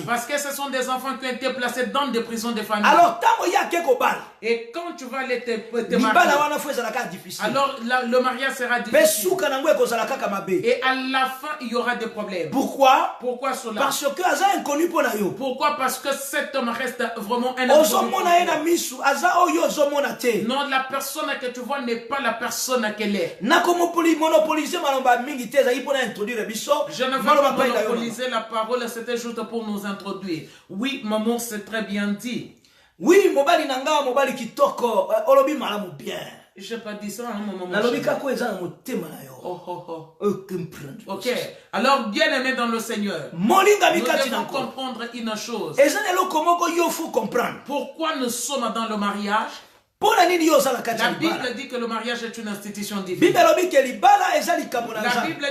[SPEAKER 3] Parce que ce sont des enfants qui ont été placés dans des prisons de famille.
[SPEAKER 2] Alors,
[SPEAKER 3] et quand tu vas aller te marier, alors le mariage sera difficile. Et à la fin, il y aura des problèmes.
[SPEAKER 2] Pourquoi?
[SPEAKER 3] Pourquoi cela?
[SPEAKER 2] Parce que inconnu pour nayo.
[SPEAKER 3] Pourquoi? Parce que cet homme reste vraiment un inconnu. Non, la personne que tu vois n'est pas la personne qu'elle est. Je ne veux pas monopoliser la parole, c'était juste pour nous introduire. Oui, maman, c'est très bien dit.
[SPEAKER 2] Oui, mobali nanga, mobali kitoko, olobi malamu bien.
[SPEAKER 3] Je n'ai pas dit ça, hein, maman. Ok. Alors, bien aimé dans le Seigneur, nous devons comprendre une chose. Pourquoi nous sommes dans le mariage? La Bible dit que le mariage est une institution divine. La Bible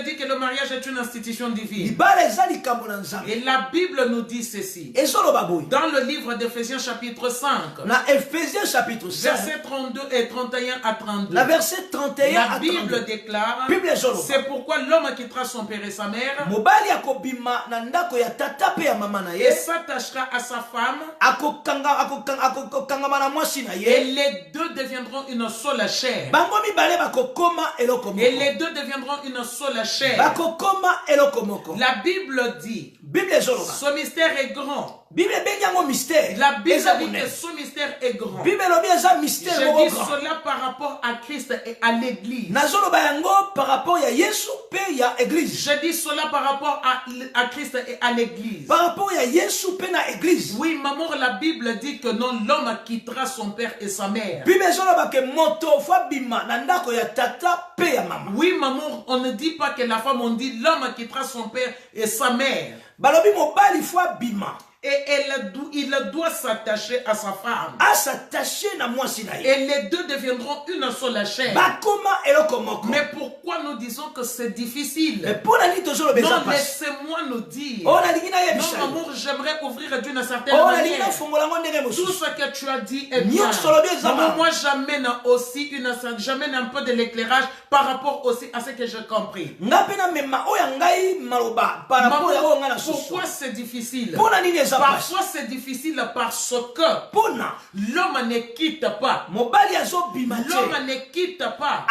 [SPEAKER 3] dit que le mariage est une institution divine. Et la Bible nous dit ceci. Dans le livre d'Éphésiens chapitre 5. Versets 32 et 31 à 32.
[SPEAKER 2] La
[SPEAKER 3] Bible déclare, c'est pourquoi l'homme quittera son père et sa mère et s'attachera à sa femme, et les deux deviendront une seule chair. Et les deux deviendront une seule chair. La Bible dit, ce mystère est grand. La Bible dit que ce mystère est grand. Je dis cela par rapport à Christ et à l'Église. Je dis cela par rapport à Christ et à l'Église. Oui, maman, la Bible dit que non, l'homme quittera son père et sa mère. Oui, maman, on ne dit pas que la femme, on dit l'homme quittera son père et sa mère. Et il doit s'attacher à sa femme. Et les deux deviendront une seule chair. Mais pourquoi nous disons que c'est difficile? Non, laissez-moi nous dire. Non, amour, j'aimerais ouvrir d'une certaine manière. Tout ce que tu as dit est bien. Maman, moi, j'amène un peu de l'éclairage par rapport aussi à ce que j'ai compris. Pourquoi c'est difficile? Parfois c'est difficile parce que l'homme ne quitte pas. L'homme ne quitte pas.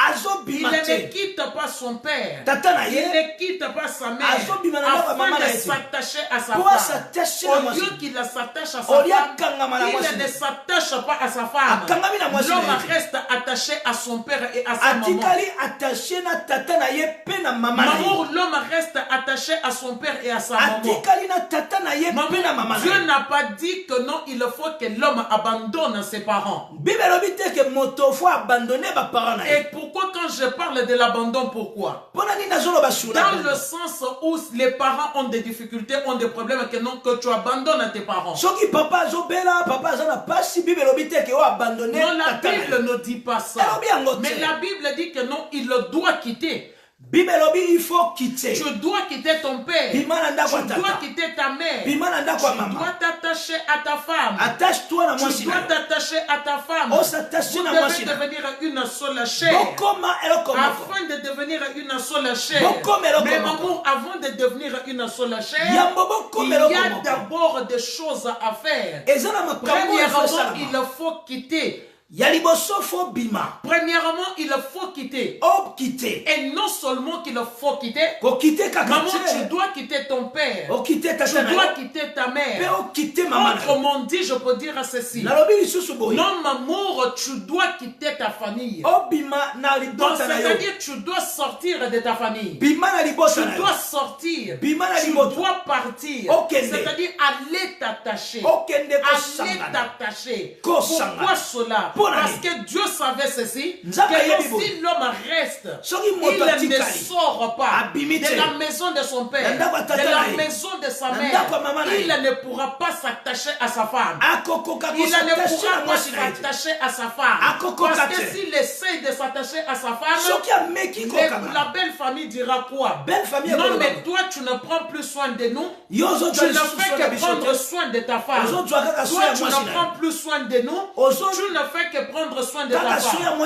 [SPEAKER 3] Il ne quitte pas son père. Il ne quitte pas sa mère afin de s'attacher à sa femme. Au lieu qu'il s'attache à sa femme, il ne s'attache pas à sa femme. L'homme reste attaché à son père et à sa maman. Maman, l'homme reste attaché à son père et à sa maman. Dieu n'a pas dit que non, il faut que l'homme abandonne ses parents. Et pourquoi quand je parle de l'abandon, pourquoi? Dans le sens où les parents ont des difficultés, ont des problèmes, que tu abandonnes tes parents. Non, la Bible ne dit pas ça. Mais la Bible dit que non, il doit quitter.
[SPEAKER 2] il faut quitter.
[SPEAKER 3] Tu dois quitter ton père. Tu dois quitter ta mère. Tu dois t'attacher à ta femme. Tu dois t'attacher à ta femme. Vous devez devenir une seule chair. Afin de devenir une seule chair. Mais maman, avant de devenir une seule chair, il y a d'abord des choses à faire. Premièrement, il faut quitter. Premièrement, il faut quitter. Et non seulement qu'il faut quitter. Maman, tu dois quitter ton père. Tu dois quitter ta mère. Autrement dit, je peux dire ceci. Non, maman, tu dois quitter ta famille. Donc, c'est-à-dire tu dois sortir de ta famille. Tu dois sortir. Tu dois partir. C'est-à-dire aller t'attacher. Aller t'attacher. Pourquoi cela? Parce que Dieu savait ceci, que si l'homme reste, il ne sort pas de la maison de son père, de la maison de sa mère, il ne pourra pas s'attacher à sa femme. Il ne pourra pas s'attacher à sa femme. Parce que s'il essaie de s'attacher à sa femme, la belle famille dira quoi? Non, mais toi, tu ne prends plus soin de nous. Tu ne fais que prendre soin de ta femme. Toi, tu ne prends plus soin de nous. Tu ne fais que prendre soin de ta femme.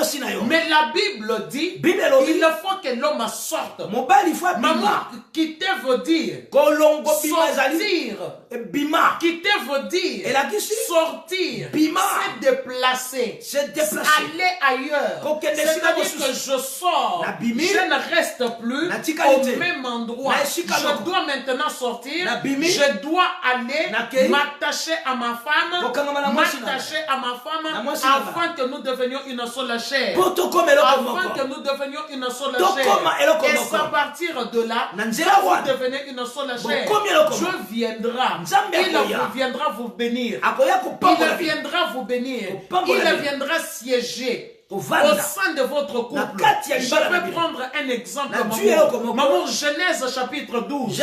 [SPEAKER 3] Mais la Bible dit, il faut que l'homme sorte. Maman, quitter veut dire sortir. Quitter veut dire sortir, se déplacer, aller ailleurs. C'est-à-dire que je sors, je ne reste plus au même endroit. Je dois maintenant sortir, je dois aller m'attacher à ma femme, afin que nous devenions une seule chair. Afin que nous devenions une seule chair. Et c'est à partir de là, vous devenez une seule chair. Dieu viendra. Il viendra vous bénir. Il viendra vous bénir. Il viendra siéger au sein de votre couple. Je vais prendre un exemple. Maman, Genèse chapitre 12.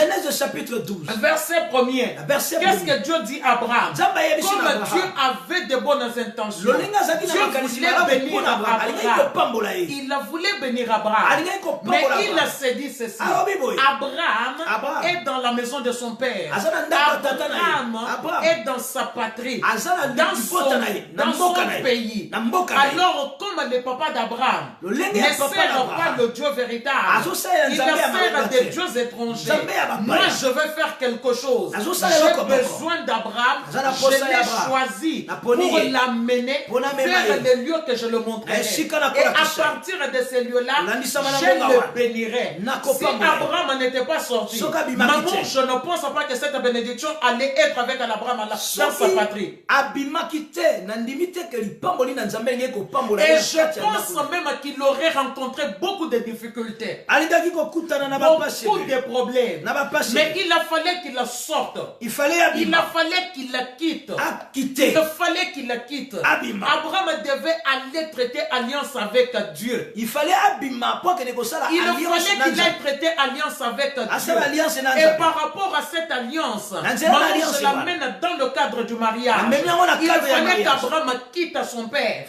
[SPEAKER 3] Verset 1er. Qu'est-ce que Dieu dit à Abraham? Comme Dieu avait de bonnes intentions, Dieu voulait bénir Abraham. Il voulait bénir Abraham. Mais il s'est dit ceci. Abraham est dans la maison de son père. Abraham est dans sa patrie, dans son pays. Alors, comme le papa d'Abraham ne sert pas le Dieu véritable, il sert des dieux étrangers. Moi, je veux faire quelque chose. J'ai besoin d'Abraham. Je l'ai choisi pour l'amener vers les lieux que je le montrerai. Et à partir de ces lieux-là, je le bénirai. Si Abraham n'était pas sorti, maman, je ne pense pas que cette bénédiction allait être avec Abraham dans sa patrie. Et je pense même qu'il aurait rencontré beaucoup de difficultés, beaucoup de problèmes. Mais il a fallu qu'il la sorte. Il a fallu qu'il la quitte. Il fallait qu'il la quitte. Abraham devait aller traiter alliance avec Dieu. Il fallait qu'il aille traiter alliance avec Dieu. Et par rapport à cette alliance, je l'amène dans le cadre du mariage. Il fallait qu'Abraham quitte son père.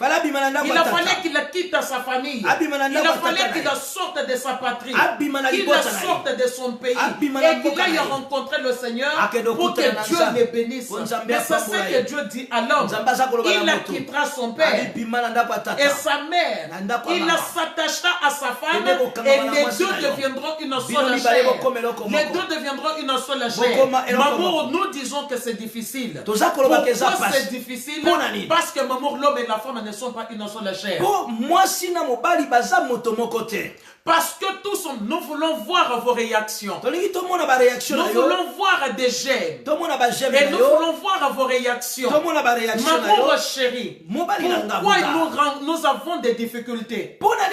[SPEAKER 3] Il a fallu qu'il quitte sa famille. Il a fallu qu'il sorte de sa patrie, qu'il sorte de son pays et qu'il aille rencontrer le Seigneur pour que Dieu le bénisse. Mais c'est ce que Dieu dit à l'homme. Il quittera son père et sa mère. Il s'attachera à sa femme et les deux deviendront une seule chair. Les deux deviendront une seule chair. Maman, nous disons que c'est difficile. Pourquoi c'est difficile? Parce que maman, l'homme et la femme ne sont pas une seule chair. Parce que tous, nous voulons voir vos réactions. Nous voulons voir des j'aime. Et nous voulons voir vos réactions. Maman chérie, pourquoi nous avons des difficultés? Pourquoi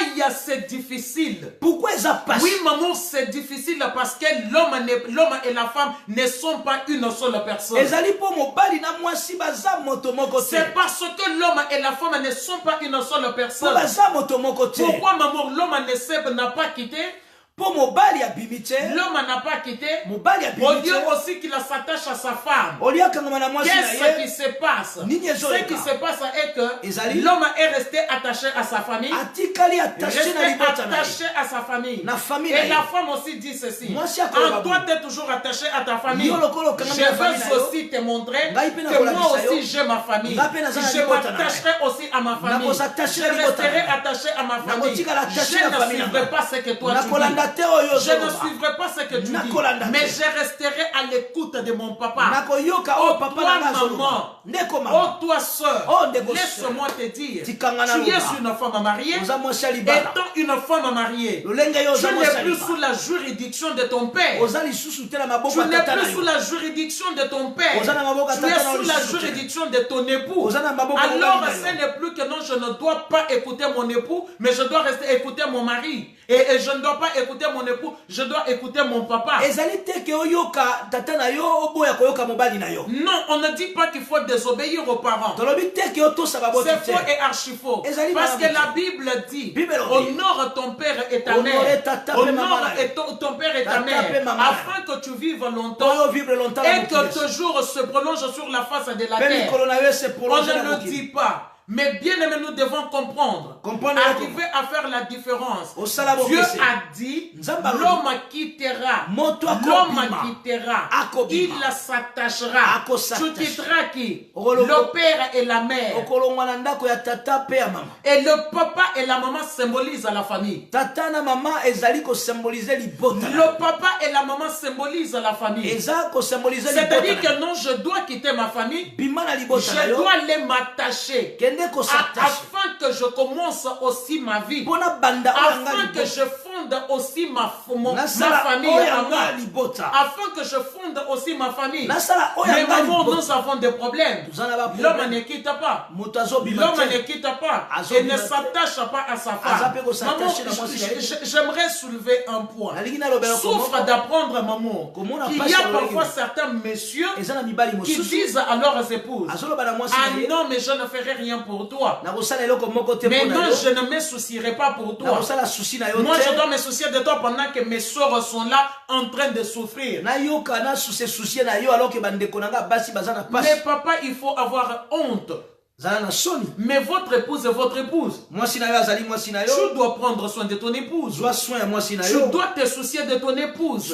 [SPEAKER 3] il y a c'est difficile? Oui, maman, c'est difficile parce que l'homme et la femme ne sont pas une seule personne. C'est parce que l'homme et la femme ne sont pas une seule personne. Pourquoi maman, l'homme n'a pas quitté? L'homme n'a pas quitté. On dit aussi qu'il s'attache à sa femme. Qu'est-ce qui se passe? Ce qui se passe est que l'homme est resté attaché à sa famille. Attaché à sa famille. Et la femme aussi dit ceci. Toi, tu es toujours attaché à ta famille. Je veux aussi te montrer que moi aussi j'ai ma famille. Je m'attacherai aussi à ma famille. Je resterai attaché à ma famille. Je ne suivrai pas ce que toi tu dis. Je ne suivrai pas ce que tu dis. Mais je resterai à l'écoute de mon papa. Oh toi maman. Oh toi soeur. Laisse-moi te dire. Tu es une femme mariée. Étant une femme mariée, tu n'es plus sous la juridiction de ton père. Tu n'es plus sous la juridiction de ton père. Tu es sous la juridiction de ton époux. Alors ce n'est plus que non, je ne dois pas écouter mon époux, mais je dois rester écouter mon mari. Et je ne dois pas écouter mon époux, je dois écouter mon papa. Non, on ne dit pas qu'il faut désobéir aux parents. C'est faux et archi faux. Parce que la Bible dit, honore ton père et ta mère. Honore ton père et ta mère, afin que tu vives longtemps et que tes jours se prolongent sur la face de la terre. On ne le dit pas. Mais bien aimé, nous devons comprendre, arriver à faire la différence. Dieu a dit, l'homme quittera, il s'attachera. Tu quitteras qui? Le père et la mère. Et le papa et la maman symbolisent la famille. Le papa et la maman symbolisent la famille. C'est-à-dire que non, je dois quitter ma famille, je dois aller m'attacher. Afin que je commence aussi ma vie, afin que je fonde aussi ma famille à moi, afin que je fonde aussi ma famille. Mais maman, nous avons des problèmes. L'homme ne quitte pas. L'homme ne quitte pas et ne s'attache pas à sa femme. Maman, j'aimerais soulever un point. Souffre d'apprendre, maman, qu'il y a parfois certains messieurs qui disent à leurs épouses, ah non, mais je ne ferai rien pour toi. Mais non, je ne me soucierai pas pour toi. Moi, je dois me soucier de toi pendant que mes soeurs sont là en train de souffrir. Mais papa, il faut avoir honte. Mais votre épouse est votre épouse. Tu dois prendre soin de ton épouse. Tu dois te soucier de ton épouse.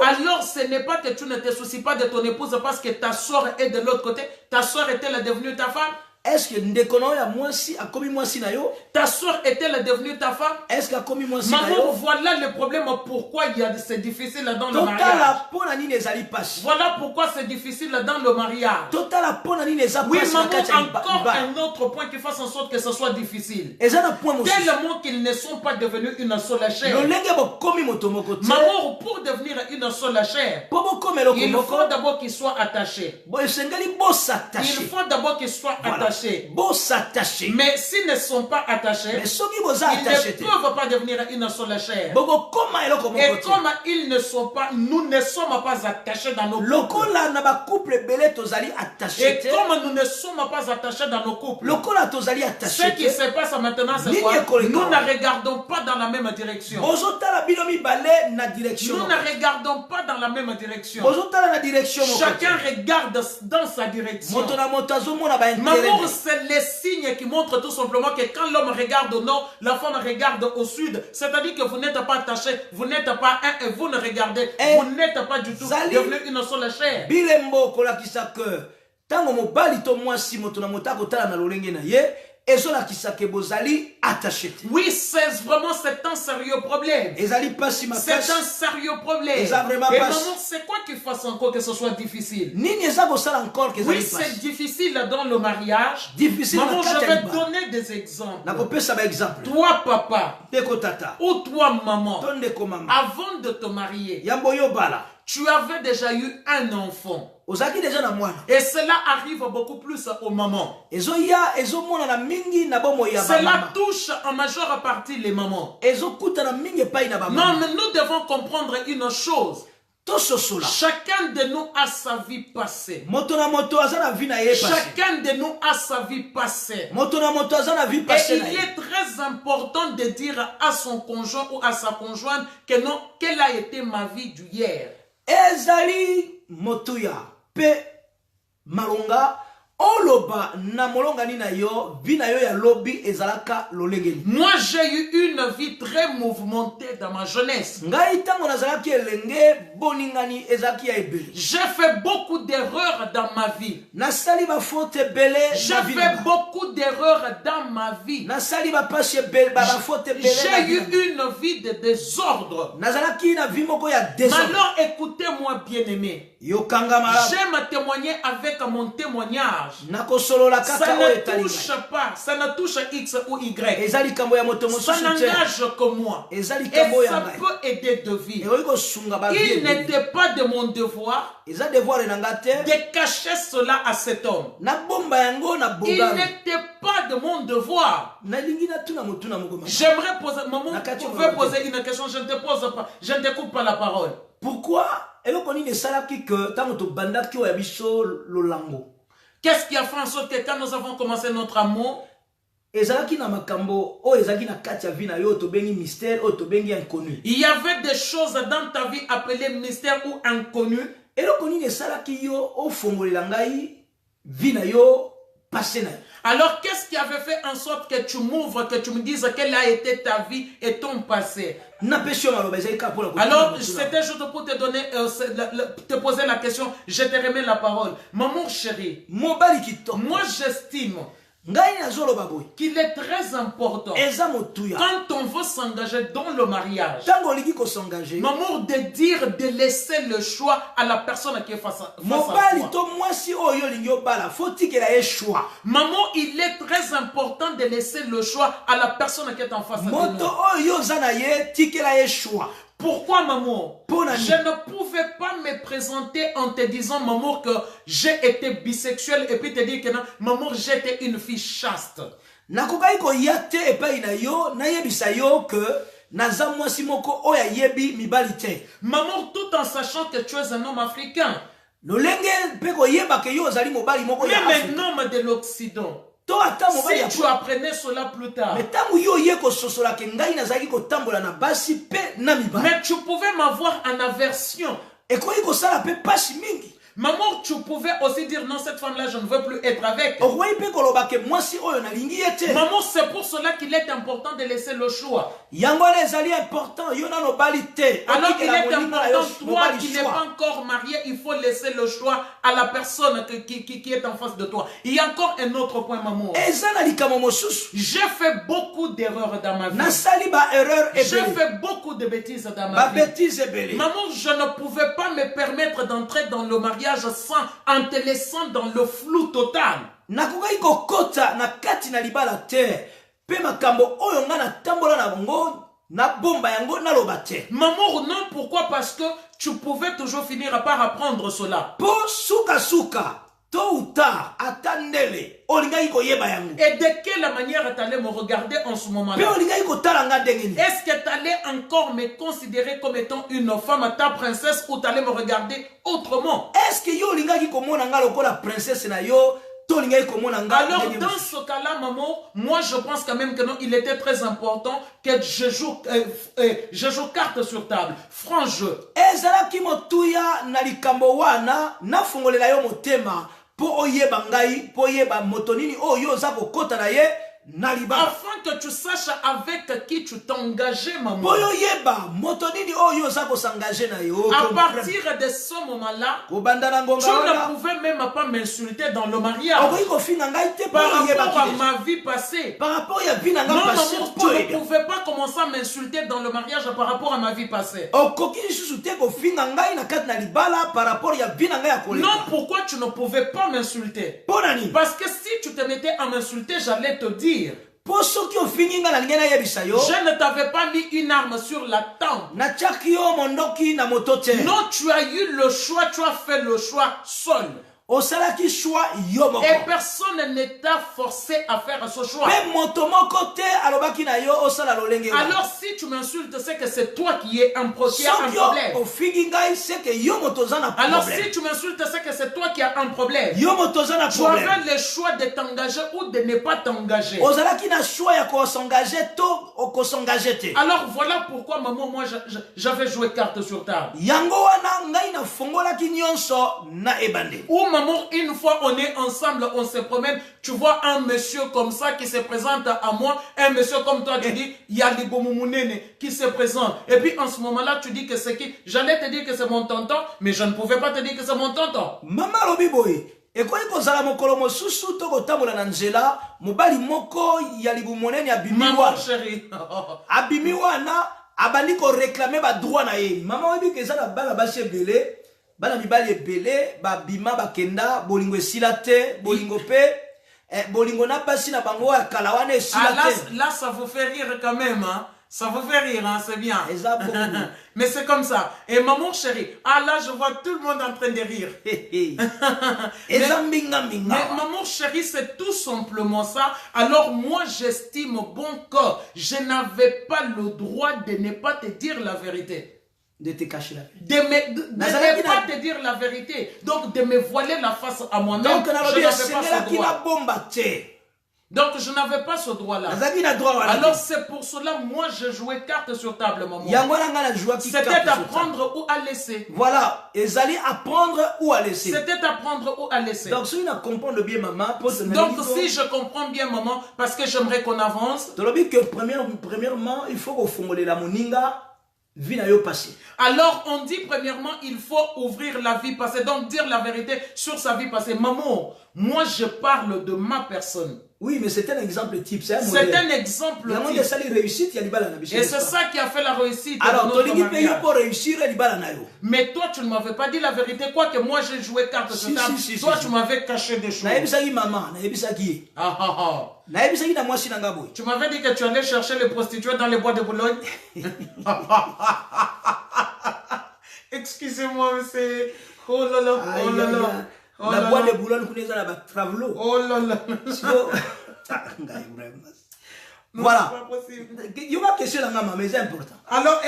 [SPEAKER 3] Alors ce n'est pas que tu ne te soucies pas de ton épouse parce que ta soeur est de l'autre côté. Ta soeur est-elle devenue ta femme?
[SPEAKER 2] Est-ce que
[SPEAKER 3] ta soeur est-elle devenue ta femme?
[SPEAKER 2] Est-ce que
[SPEAKER 3] maman, voilà le problème pourquoi c'est difficile dans le mariage. Voilà pourquoi c'est difficile dans le mariage. Oui, maman, encore un autre point qui fasse en sorte que ce soit difficile. Tellement qu'ils ne sont pas devenus une seule chair. Maman, pour devenir une seule chair, il faut d'abord qu'ils soient attachés. Il faut d'abord qu'ils soient attachés. Mais s'ils ne sont pas attachés, ils ne peuvent pas devenir une seule chair. Et comme ils ne sont pas, nous ne sommes pas attachés dans nos couples. Et comme nous ne sommes pas attachés dans nos couples, ce qui se passe maintenant, c'est quoi? Nous ne regardons pas dans la même direction. Nous ne regardons pas dans la même direction. Chacun regarde dans sa direction. Maman, c'est les signes qui montrent tout simplement que quand l'homme regarde au nord, la femme regarde au sud. C'est-à-dire que vous n'êtes pas attachés, vous n'êtes pas un et vous ne regardez, vous n'êtes pas du tout devenu une seule chair. Oui, c'est vraiment un sérieux problème. C'est un sérieux problème. Et maman, c'est quoi qui fasse encore que ce soit difficile? Oui, c'est difficile dans le mariage. Maman, je vais donner des exemples. Toi, papa, ou toi, maman, avant de te marier, tu avais déjà eu un enfant. Et cela arrive beaucoup plus aux mamans. Cela touche en majeure partie les mamans. Non, mais nous devons comprendre une chose. Chacun de nous a sa vie passée. Chacun de nous a sa vie passée. Et il est très important de dire à son conjoint ou à sa conjointe que non, quelle a été ma vie d'hier.
[SPEAKER 2] Ezali motuya pe malonga oloba na molongani na yo bina yo ya lobi ezalaka lolengeni.
[SPEAKER 3] Moi j'ai eu une vie très mouvementée dans ma jeunesse.
[SPEAKER 2] Ngai tango nazalaki elenge boningani ezaki ya ebele.
[SPEAKER 3] J'ai fait beaucoup d'erreurs dans ma vie.
[SPEAKER 2] Nasali ba faute bele.
[SPEAKER 3] J'ai fait beaucoup d'erreurs dans ma vie.
[SPEAKER 2] Nasali ba passe bele ba faute bele.
[SPEAKER 3] J'ai eu une vie de désordre.
[SPEAKER 2] Nazalaki na vie moko ya désordre.
[SPEAKER 3] Alors écoutez-moi bien-aimé. J'aime témoigner avec mon témoignage. Ça ne touche pas, ça ne touche X ou Y. Ça n'engage que moi. Et ça peut aider de vivre. Il n'était pas de mon devoir de cacher cela à cet homme. Il n'était pas de mon devoir. J'aimerais poser, maman, tu veux poser une question, je ne te pose pas, je ne te coupe pas la parole.
[SPEAKER 2] Pourquoi?
[SPEAKER 3] Qu'est-ce qui a fait en sorte que quand nous avons commencé notre amour,
[SPEAKER 2] il y
[SPEAKER 3] avait des choses dans ta vie appelées mystères ou inconnues. Alors qu'est-ce qui avait fait en sorte que tu m'ouvres, que tu me dises quelle a été ta vie et ton passé? Alors c'était juste pour te donner, te poser la question, je te remets la parole. Maman chérie, moi j'estime qu'il est très important quand on veut s'engager dans le mariage, maman, de dire, de laisser le choix à la personne qui est face à toi. Maman, il est très important de laisser le choix à la personne qui est en face de nous. Pourquoi, maman? Je ne pouvais pas me présenter en te disant, maman, que j'ai été bisexuel et puis te dire que non, maman, j'étais une fille chaste. Maman, tout en sachant que tu es un homme africain. Même un homme de l'Occident. Si tu apprenais cela plus tard. Mais tu pouvais m'avoir en aversion. Maman, tu pouvais aussi dire non, cette femme-là, je ne veux plus être avec. Maman, c'est pour cela qu'il est important de laisser le choix. Alors qu'il est important, toi qui n'es pas encore marié, il faut laisser le choix à la personne qui est en face de toi. Il y a encore un autre point, maman. J'ai fait beaucoup d'erreurs dans ma vie. J'ai fait beaucoup de bêtises dans ma vie. Maman, je ne pouvais pas me permettre d'entrer dans le mariage en te laissant dans le flou total. Maman, non, pourquoi? Parce que tu pouvais toujours finir par apprendre cela. Tôt ou tard, attendez-les. Et de quelle manière tu allais me regarder en ce moment-là? Est-ce que tu allais encore me considérer comme étant une femme, ta princesse, ou tu allais me regarder autrement? Est-ce que la princesse na yo? Alors dans ce cas-là, maman, moi je pense quand même que non, il était très important que je joue carte sur table, franc jeu. Afin que tu saches avec qui tu t'es engagé, maman. À partir de ce moment-là, tu ne pouvais même pas m'insulter dans le mariage. Par rapport à ma vie passée. Non, maman, tu ne pouvais pas commencer à m'insulter dans le mariage par rapport à ma vie passée. Non, pourquoi tu ne pouvais pas m'insulter? Parce que si tu te mettais à m'insulter, j'allais te dire. Je ne t'avais pas mis une arme sur la tempe. Non, tu as eu le choix, tu as fait le choix seul. Et personne ne t'a forcé à faire ce choix. Alors si tu m'insultes, c'est que c'est toi qui es un problème. Alors si tu m'insultes, c'est que c'est toi qui as un problème. Tu avais le choix de t'engager ou de ne pas t'engager. Alors voilà pourquoi maman, moi j'avais joué carte sur table. Ou maman, une fois on est ensemble, on se promène, tu vois un monsieur comme ça qui se présente à moi, un monsieur comme toi, tu dis, il y a Libomoumounene qui se présente. Et puis en ce moment-là, tu dis que c'est qui? J'allais te dire que c'est mon tonton, mais je ne pouvais pas te dire que c'est mon tonton.
[SPEAKER 2] Maman Robiboy, et quand il y a mon susu toko tamola nanzela, mobali moko ya Libomoumounene abimiwa.
[SPEAKER 3] Maman chérie.
[SPEAKER 2] Abimiwa na abandi ko réclamer ba droit na ye. Maman obi ke za na bala basi belé. Bana mibali ebele ba bima ba kenda bolingo esilate bolingo pe bolingo na pasi na bango ya kalawane esilate.
[SPEAKER 3] Là ça vous fait rire quand même hein. Ça vous fait rire hein, c'est bien. Mais c'est comme ça. Et maman chérie, ah là je vois tout le monde en train de rire. mais maman chérie, c'est tout simplement ça. Alors moi j'estime bon que je n'avais pas le droit de ne pas te dire la vérité.
[SPEAKER 2] De te cacher la vérité.
[SPEAKER 3] De ne pas te dire la vérité. Donc de me voiler la face à moi-même.
[SPEAKER 2] Donc je n'avais pas ce droit.
[SPEAKER 3] Donc je n'avais pas ce droit-là. Alors c'est pour cela, moi je jouais carte sur table, maman. C'était à prendre ou à laisser.
[SPEAKER 2] Voilà, ezali à prendre ou à laisser.
[SPEAKER 3] C'était à prendre ou à laisser.
[SPEAKER 2] Donc si on comprend bien maman,
[SPEAKER 3] donc si je comprends bien maman, parce que j'aimerais qu'on avance.
[SPEAKER 2] Premièrement, il faut qu'on formule la moninga.
[SPEAKER 3] Alors on dit premièrement il faut ouvrir la vie passée, donc dire la vérité sur sa vie passée. Maman, moi je parle de ma personne.
[SPEAKER 2] Oui, mais c'est un exemple type.
[SPEAKER 3] C'est un exemple type. Et c'est ça qui a fait la réussite.
[SPEAKER 2] Alors,
[SPEAKER 3] mais toi, tu ne m'avais pas dit la vérité. Quoi que moi, j'ai joué carte sur table. Toi, tu m'avais caché des choses. Tu m'avais dit que tu allais chercher les prostituées dans les bois de Boulogne. Excusez-moi, monsieur. Oh là là, oh là là.
[SPEAKER 2] Oh la boîte de Boulogne, vous avez un travelo.
[SPEAKER 3] Oh là là.
[SPEAKER 2] Voilà. Il y a une question là, mais c'est important.
[SPEAKER 3] Alors,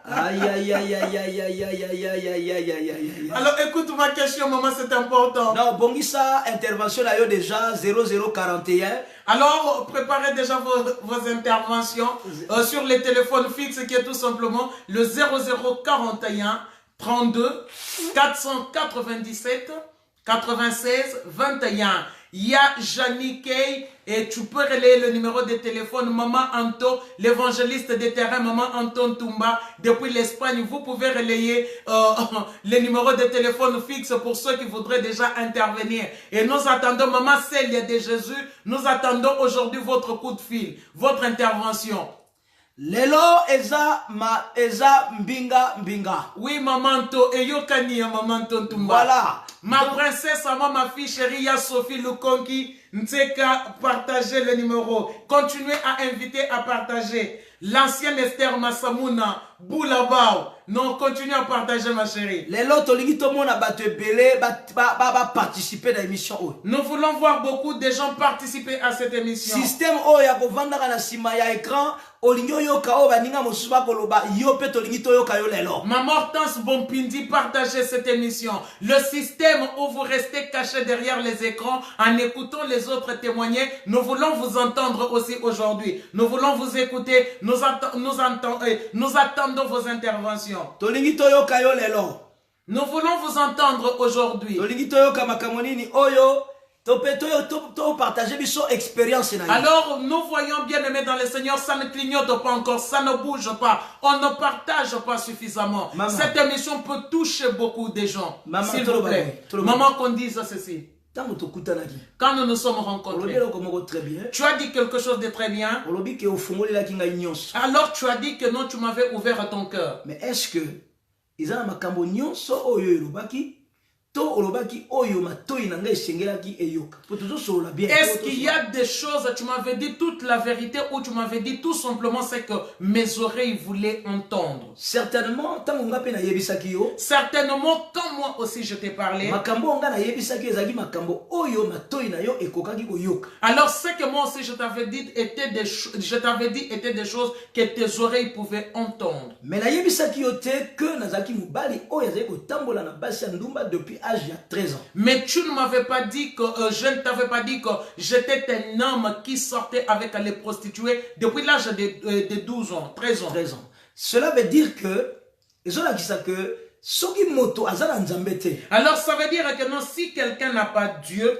[SPEAKER 2] aïe, aïe, aïe, aïe, aïe, aïe, aïe, aïe, aïe, aïe, aïe, aïe, aïe.
[SPEAKER 3] Alors, écoute ma question, maman, c'est important.
[SPEAKER 2] Non, bon, ça, intervention là, déjà 0041.
[SPEAKER 3] Alors, préparez déjà vos interventions sur les téléphones fixes qui est tout simplement le 0041 32 497 96 21. Il y a Jani Kay et tu peux relayer le numéro de téléphone Maman Anto, l'évangéliste de terrain Maman Anton Tumba depuis l'Espagne. Vous pouvez relayer le numéro de téléphone fixe pour ceux qui voudraient déjà intervenir. Et nous attendons Maman Célia de Jésus, nous attendons aujourd'hui votre coup de fil, votre intervention.
[SPEAKER 2] Lelo eza mbinga mbinga.
[SPEAKER 3] Oui, maman to eyokani ya maman to Tumba.
[SPEAKER 2] Voilà.
[SPEAKER 3] Ma princesse, ma fille chérie, ya Sophie Lukonki, Ntseka, partagez le numéro. Continuez à inviter à partager. L'ancienne Esther Massamuna, Boulabao. Non, continue à partager, ma chérie. Nous voulons voir beaucoup de gens participer à cette émission.
[SPEAKER 2] Système écran.
[SPEAKER 3] Maman Hortense Bompindi, partagez cette émission. Le système où vous restez caché derrière les écrans en écoutant les autres témoigner, nous voulons vous entendre aussi aujourd'hui. Nous voulons vous écouter, nous attendons vos interventions. Nous voulons vous entendre aujourd'hui. Alors, nous voyons bien aimé dans le Seigneur, ça ne clignote pas encore, ça ne bouge pas, on ne partage pas suffisamment. Maman. Cette émission peut toucher beaucoup de gens. S'il vous plaît, maman, qu'on dise ceci. Quand nous nous sommes rencontrés, tu as dit quelque chose de très bien. Alors tu as dit que non, tu m'avais ouvert à ton cœur.
[SPEAKER 2] Mais est-ce que
[SPEAKER 3] Est-ce qu'il y a des choses, tu m'avais dit toute la vérité ou tu m'avais dit tout simplement c'est que mes oreilles voulaient entendre?
[SPEAKER 2] Certainement, quand moi
[SPEAKER 3] aussi je t'ai parlé. Alors ce que moi aussi je t'avais dit était des choses que tes oreilles pouvaient entendre.
[SPEAKER 2] Mais depuis l'âge de 13 ans.
[SPEAKER 3] Mais tu ne m'avais pas dit que je ne t'avais pas dit que j'étais un homme qui sortait avec les prostituées depuis l'âge de 12 ans, 13 ans.
[SPEAKER 2] 13 ans. Cela veut dire que
[SPEAKER 3] alors ça veut dire que non, si quelqu'un n'a pas Dieu,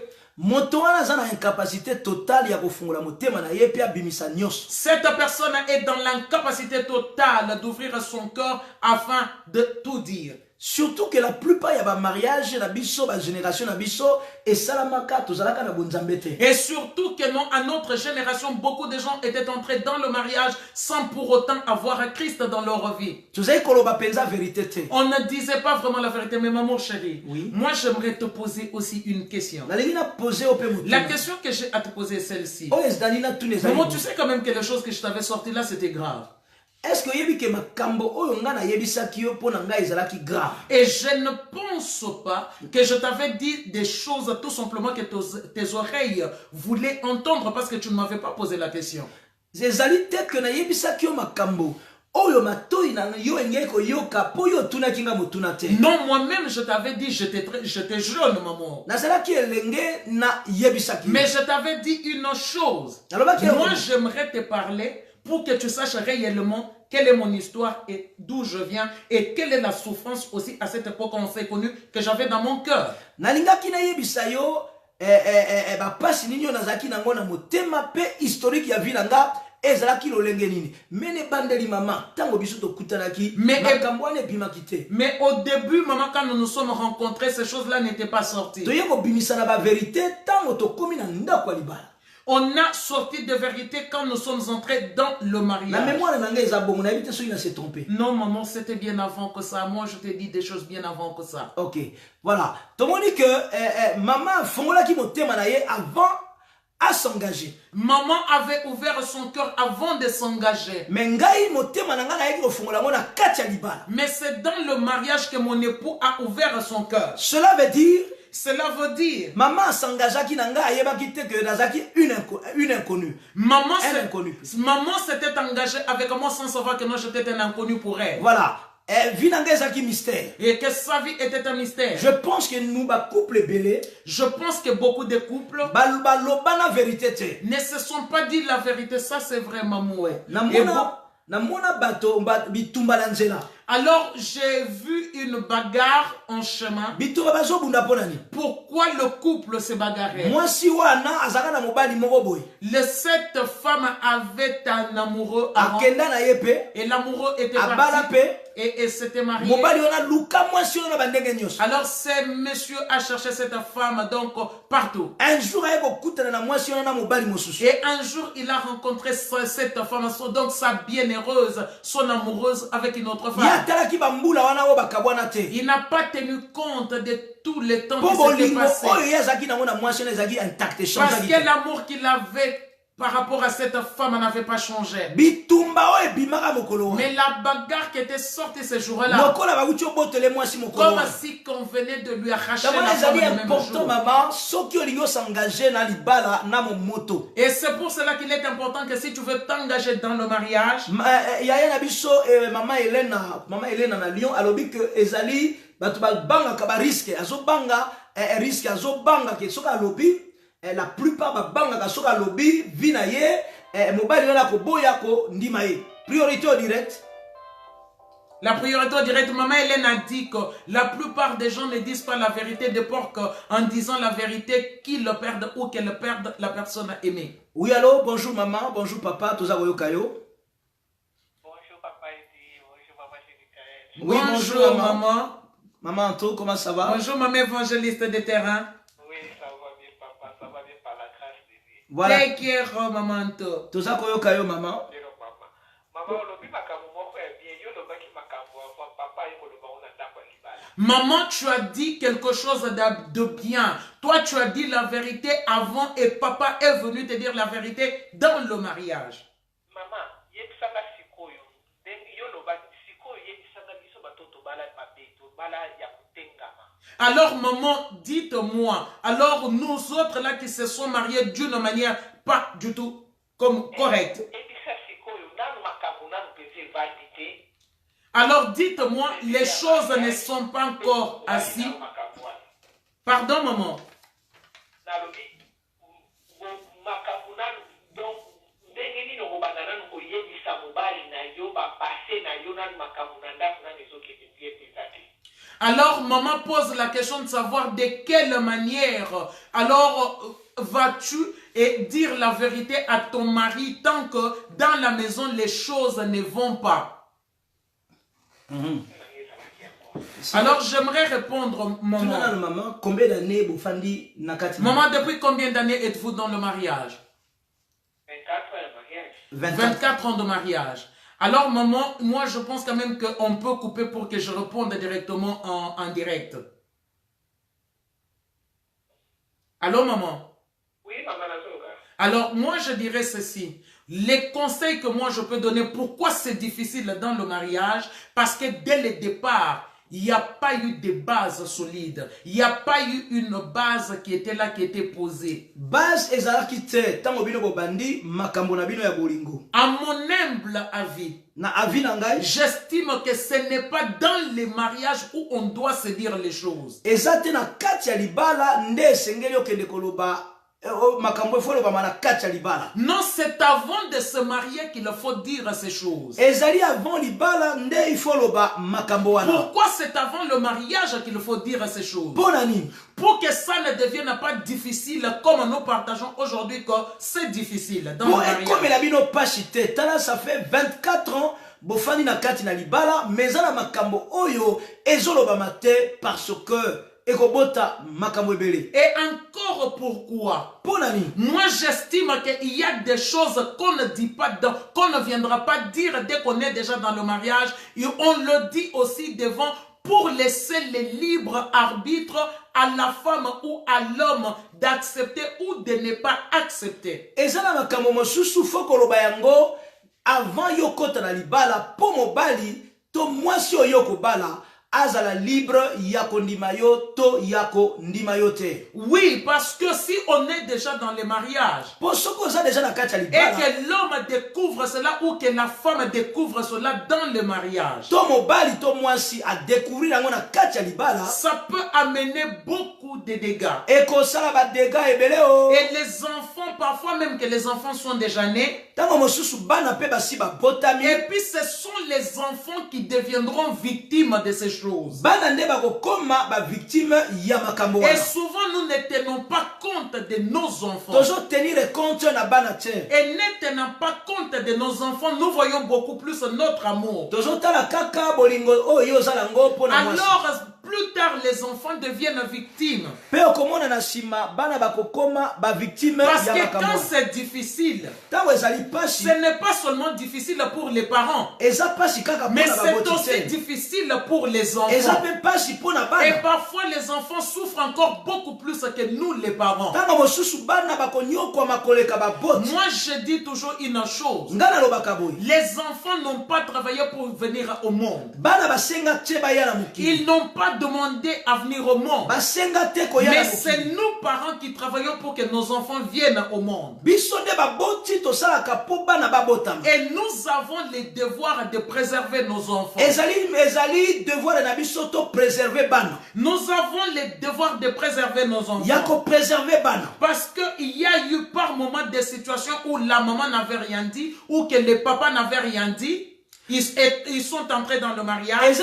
[SPEAKER 3] cette personne est dans l'incapacité totale d'ouvrir son cœur afin de tout dire.
[SPEAKER 2] Surtout que la plupart de mariage na biso ba génération na biso et salamaka tozalaka na bonzambete.
[SPEAKER 3] Et surtout que non, à notre génération beaucoup de gens étaient entrés dans le mariage sans pour autant avoir Christ dans leur vie.
[SPEAKER 2] On
[SPEAKER 3] ne disait pas vraiment la vérité, mais maman chérie, oui. Moi j'aimerais te poser aussi une question. La question que j'ai à te poser est celle-ci. Maman, tu sais quand même que les choses que je t'avais sorties là c'était grave.
[SPEAKER 2] Est-ce que yebi ke makambo oyo nga na yebisaki yo pona nga ezalaki grave?
[SPEAKER 3] Et je ne pense pas que je t'avais dit des choses tout simplement que tes oreilles voulaient entendre parce que tu ne m'avais pas posé la question.
[SPEAKER 2] Ezali te que na yebisaki yo makambo oyo matoi na yo engeko yoka po yo tunaki nga motuna te.
[SPEAKER 3] Non, moi-même je t'avais dit j'étais jeune maman.
[SPEAKER 2] Nazalaki elenge na yebisaki.
[SPEAKER 3] Mais je t'avais dit une chose. Moi j'aimerais te parler pour que tu saches réellement quelle est mon histoire et d'où je viens et quelle est la souffrance aussi à cette époque on s'est connu que j'avais dans mon cœur.
[SPEAKER 2] Nalingaki na yebisa yo ba pasi ninyo nazaki nango na motema pe historique ya vie nanga ezalaki lolenge nini. Mene bandeli mama tango biso to kutanaki makambo ane bimaki te.
[SPEAKER 3] Mais au début maman quand nous nous sommes rencontrés ces choses-là n'étaient pas sorties.
[SPEAKER 2] To yeko bimisa na ba vérité tango to komi na ndako libala.
[SPEAKER 3] On a sorti de vérité quand nous sommes entrés dans le mariage.
[SPEAKER 2] La mémoire s'est trompé.
[SPEAKER 3] Non, maman, c'était bien avant que ça. Moi, je t'ai dit des choses bien avant que ça.
[SPEAKER 2] Ok, voilà. Tout le monde dit que maman fongola qui montait manaye avant à s'engager.
[SPEAKER 3] Maman avait ouvert son cœur avant de s'engager.
[SPEAKER 2] Mais
[SPEAKER 3] c'est dans le mariage que mon époux a ouvert son cœur.
[SPEAKER 2] Cela veut dire
[SPEAKER 3] maman
[SPEAKER 2] s'engagea qui nanga ayeba quitté que nazaki une inconnue.
[SPEAKER 3] Maman s'était engagée avec moi sans savoir que moi j'étais un inconnu pour elle.
[SPEAKER 2] Voilà. Mystère.
[SPEAKER 3] Et que sa vie était un mystère.
[SPEAKER 2] Je pense que nous, couple belé,
[SPEAKER 3] je pense que beaucoup de couples
[SPEAKER 2] ne
[SPEAKER 3] se sont pas dit la vérité. Ça c'est vraiment moi. Alors j'ai vu une bagarre en chemin. Pourquoi le couple se bagarrait? Cette femme avait un amoureux avant, et l'amoureux était parti et s'était marié. Alors ce monsieur a cherché cette femme donc partout.
[SPEAKER 2] Un jour
[SPEAKER 3] et un jour il a rencontré cette femme, donc sa bienheureuse, son amoureuse avec une autre femme. Il n'a pas tenu compte de tout le temps qui s'était passé. Parce que l'amour qu'il avait par rapport à cette femme n'avait pas changé. Mais la bagarre qui était sortie ce jour-là, comme si qu'on venait de lui arracher la femme le même jour. Et c'est pour cela qu'il est important que si tu veux t'engager dans le mariage,
[SPEAKER 2] maman Hélène na Lyon alobi que ezali batu banga ka ba risque azobanga risque azobanga ke soka alobi la plupart ba banga ka soka alobi vina ye mobali na ko boya ko ndima ye priorité au direct.
[SPEAKER 3] La priorité au direct, maman Hélène a dit que la plupart des gens ne disent pas la vérité de peur qu'en disant la vérité qu'ils le perdent ou qu'elle perde la personne aimée.
[SPEAKER 2] Oui, allô, bonjour maman, bonjour papa, tous agoyo kayo. Oui, bonjour maman. Maman Anto, comment ça va?
[SPEAKER 3] Bonjour maman évangéliste de terrain.
[SPEAKER 4] Oui, ça va bien papa, ça va bien par la grâce de Dieu.
[SPEAKER 2] Voilà.
[SPEAKER 3] Take care maman Anto.
[SPEAKER 2] Tous agoyo kayo maman.
[SPEAKER 4] Maman, olobi makambo moko ya bien, yo lobaki makambo avant papa yeko loba ona ndako libala.
[SPEAKER 3] Maman, tu as dit quelque chose de bien. Toi, tu as dit la vérité avant et papa est venu te dire la vérité dans le mariage.
[SPEAKER 4] Maman,
[SPEAKER 3] alors maman, dites-moi, alors nous autres là qui se sont mariés d'une manière pas du tout comme correcte. Alors dites-moi, les choses ne sont pas encore assises. Pardon maman. Alors maman pose la question de savoir de quelle manière alors vas-tu et dire la vérité à ton mari tant que dans la maison les choses ne vont pas. Alors j'aimerais répondre maman.
[SPEAKER 2] Combien d'années vous fandi nakati?
[SPEAKER 3] Maman, depuis combien d'années êtes-vous dans le mariage? 24 ans de mariage. Alors maman, moi je pense quand même qu'on peut couper pour que je réponde directement en direct. Allô maman?
[SPEAKER 4] Oui maman.
[SPEAKER 3] Alors moi je dirais ceci. Les conseils que moi je peux donner, pourquoi c'est difficile dans le mariage? Parce que dès le départ, il n'y a pas eu de base solide. Il n'y a pas eu une base qui était là, qui était posée.
[SPEAKER 2] Base ezalaki te tango bino bobandi makambo na bino ya bolingo.
[SPEAKER 3] À mon humble avis, j'estime que ce n'est pas dans les mariages où on doit se dire les choses.
[SPEAKER 2] Ezate na kati ya libala nde sengeli okende koloba.
[SPEAKER 3] Non, c'est avant de se marier qu'il faut dire ces choses. Pourquoi c'est avant le mariage qu'il faut dire ces choses? Pour que ça ne devienne pas difficile comme nous partageons aujourd'hui que c'est difficile dans le mariage.
[SPEAKER 2] Ça fait 24 ans bofani na kati na libala mezana makambo oyo ezoloba mate parce que et
[SPEAKER 3] encore pourquoi? Moi j'estime qu'il y a des choses qu'on ne dit pas, qu'on ne viendra pas dire dès qu'on est déjà dans le mariage. Et on le dit aussi devant pour laisser le libre arbitre à la femme ou à l'homme d'accepter ou de ne pas accepter.
[SPEAKER 2] Avant yokota na libala po mobali to mwasi oyoko bala azala libre yako ndimayo to yako ndimayo te.
[SPEAKER 3] Oui, parce que si on est déjà dans le mariage et que l'homme découvre cela ou que la femme découvre cela dans le mariage,
[SPEAKER 2] to mobali to mwasi a découvrir yango na kati ya libala,
[SPEAKER 3] ça peut amener beaucoup de dégâts.
[SPEAKER 2] Et ko sala ba dégâts ebele o.
[SPEAKER 3] Et les enfants, parfois même que les enfants sont déjà nés,
[SPEAKER 2] et
[SPEAKER 3] puis ce sont les enfants qui deviendront victimes de ces choses. Et souvent nous ne tenons pas compte de nos enfants. Et ne tenant pas compte de nos enfants, nous voyons beaucoup plus notre amour. Alors plus tard les enfants deviennent victimes. Parce que quand c'est difficile, ce n'est pas seulement difficile pour les parents, mais c'est aussi difficile pour les enfants. Et parfois les enfants souffrent encore beaucoup plus que nous les parents. Moi je dis toujours une chose. Les enfants n'ont pas travaillé pour venir au monde. Ils n'ont pas demandé à venir au monde. Mais c'est nous parents qui travaillons pour que nos enfants viennent au monde. Et nous avons le devoir de préserver nos enfants. Nous avons le devoir de préserver nos enfants. Parce qu'il y a eu par moment des situations où la maman n'avait rien dit ou que le papa n'avait rien dit. Ils sont entrés dans le mariage.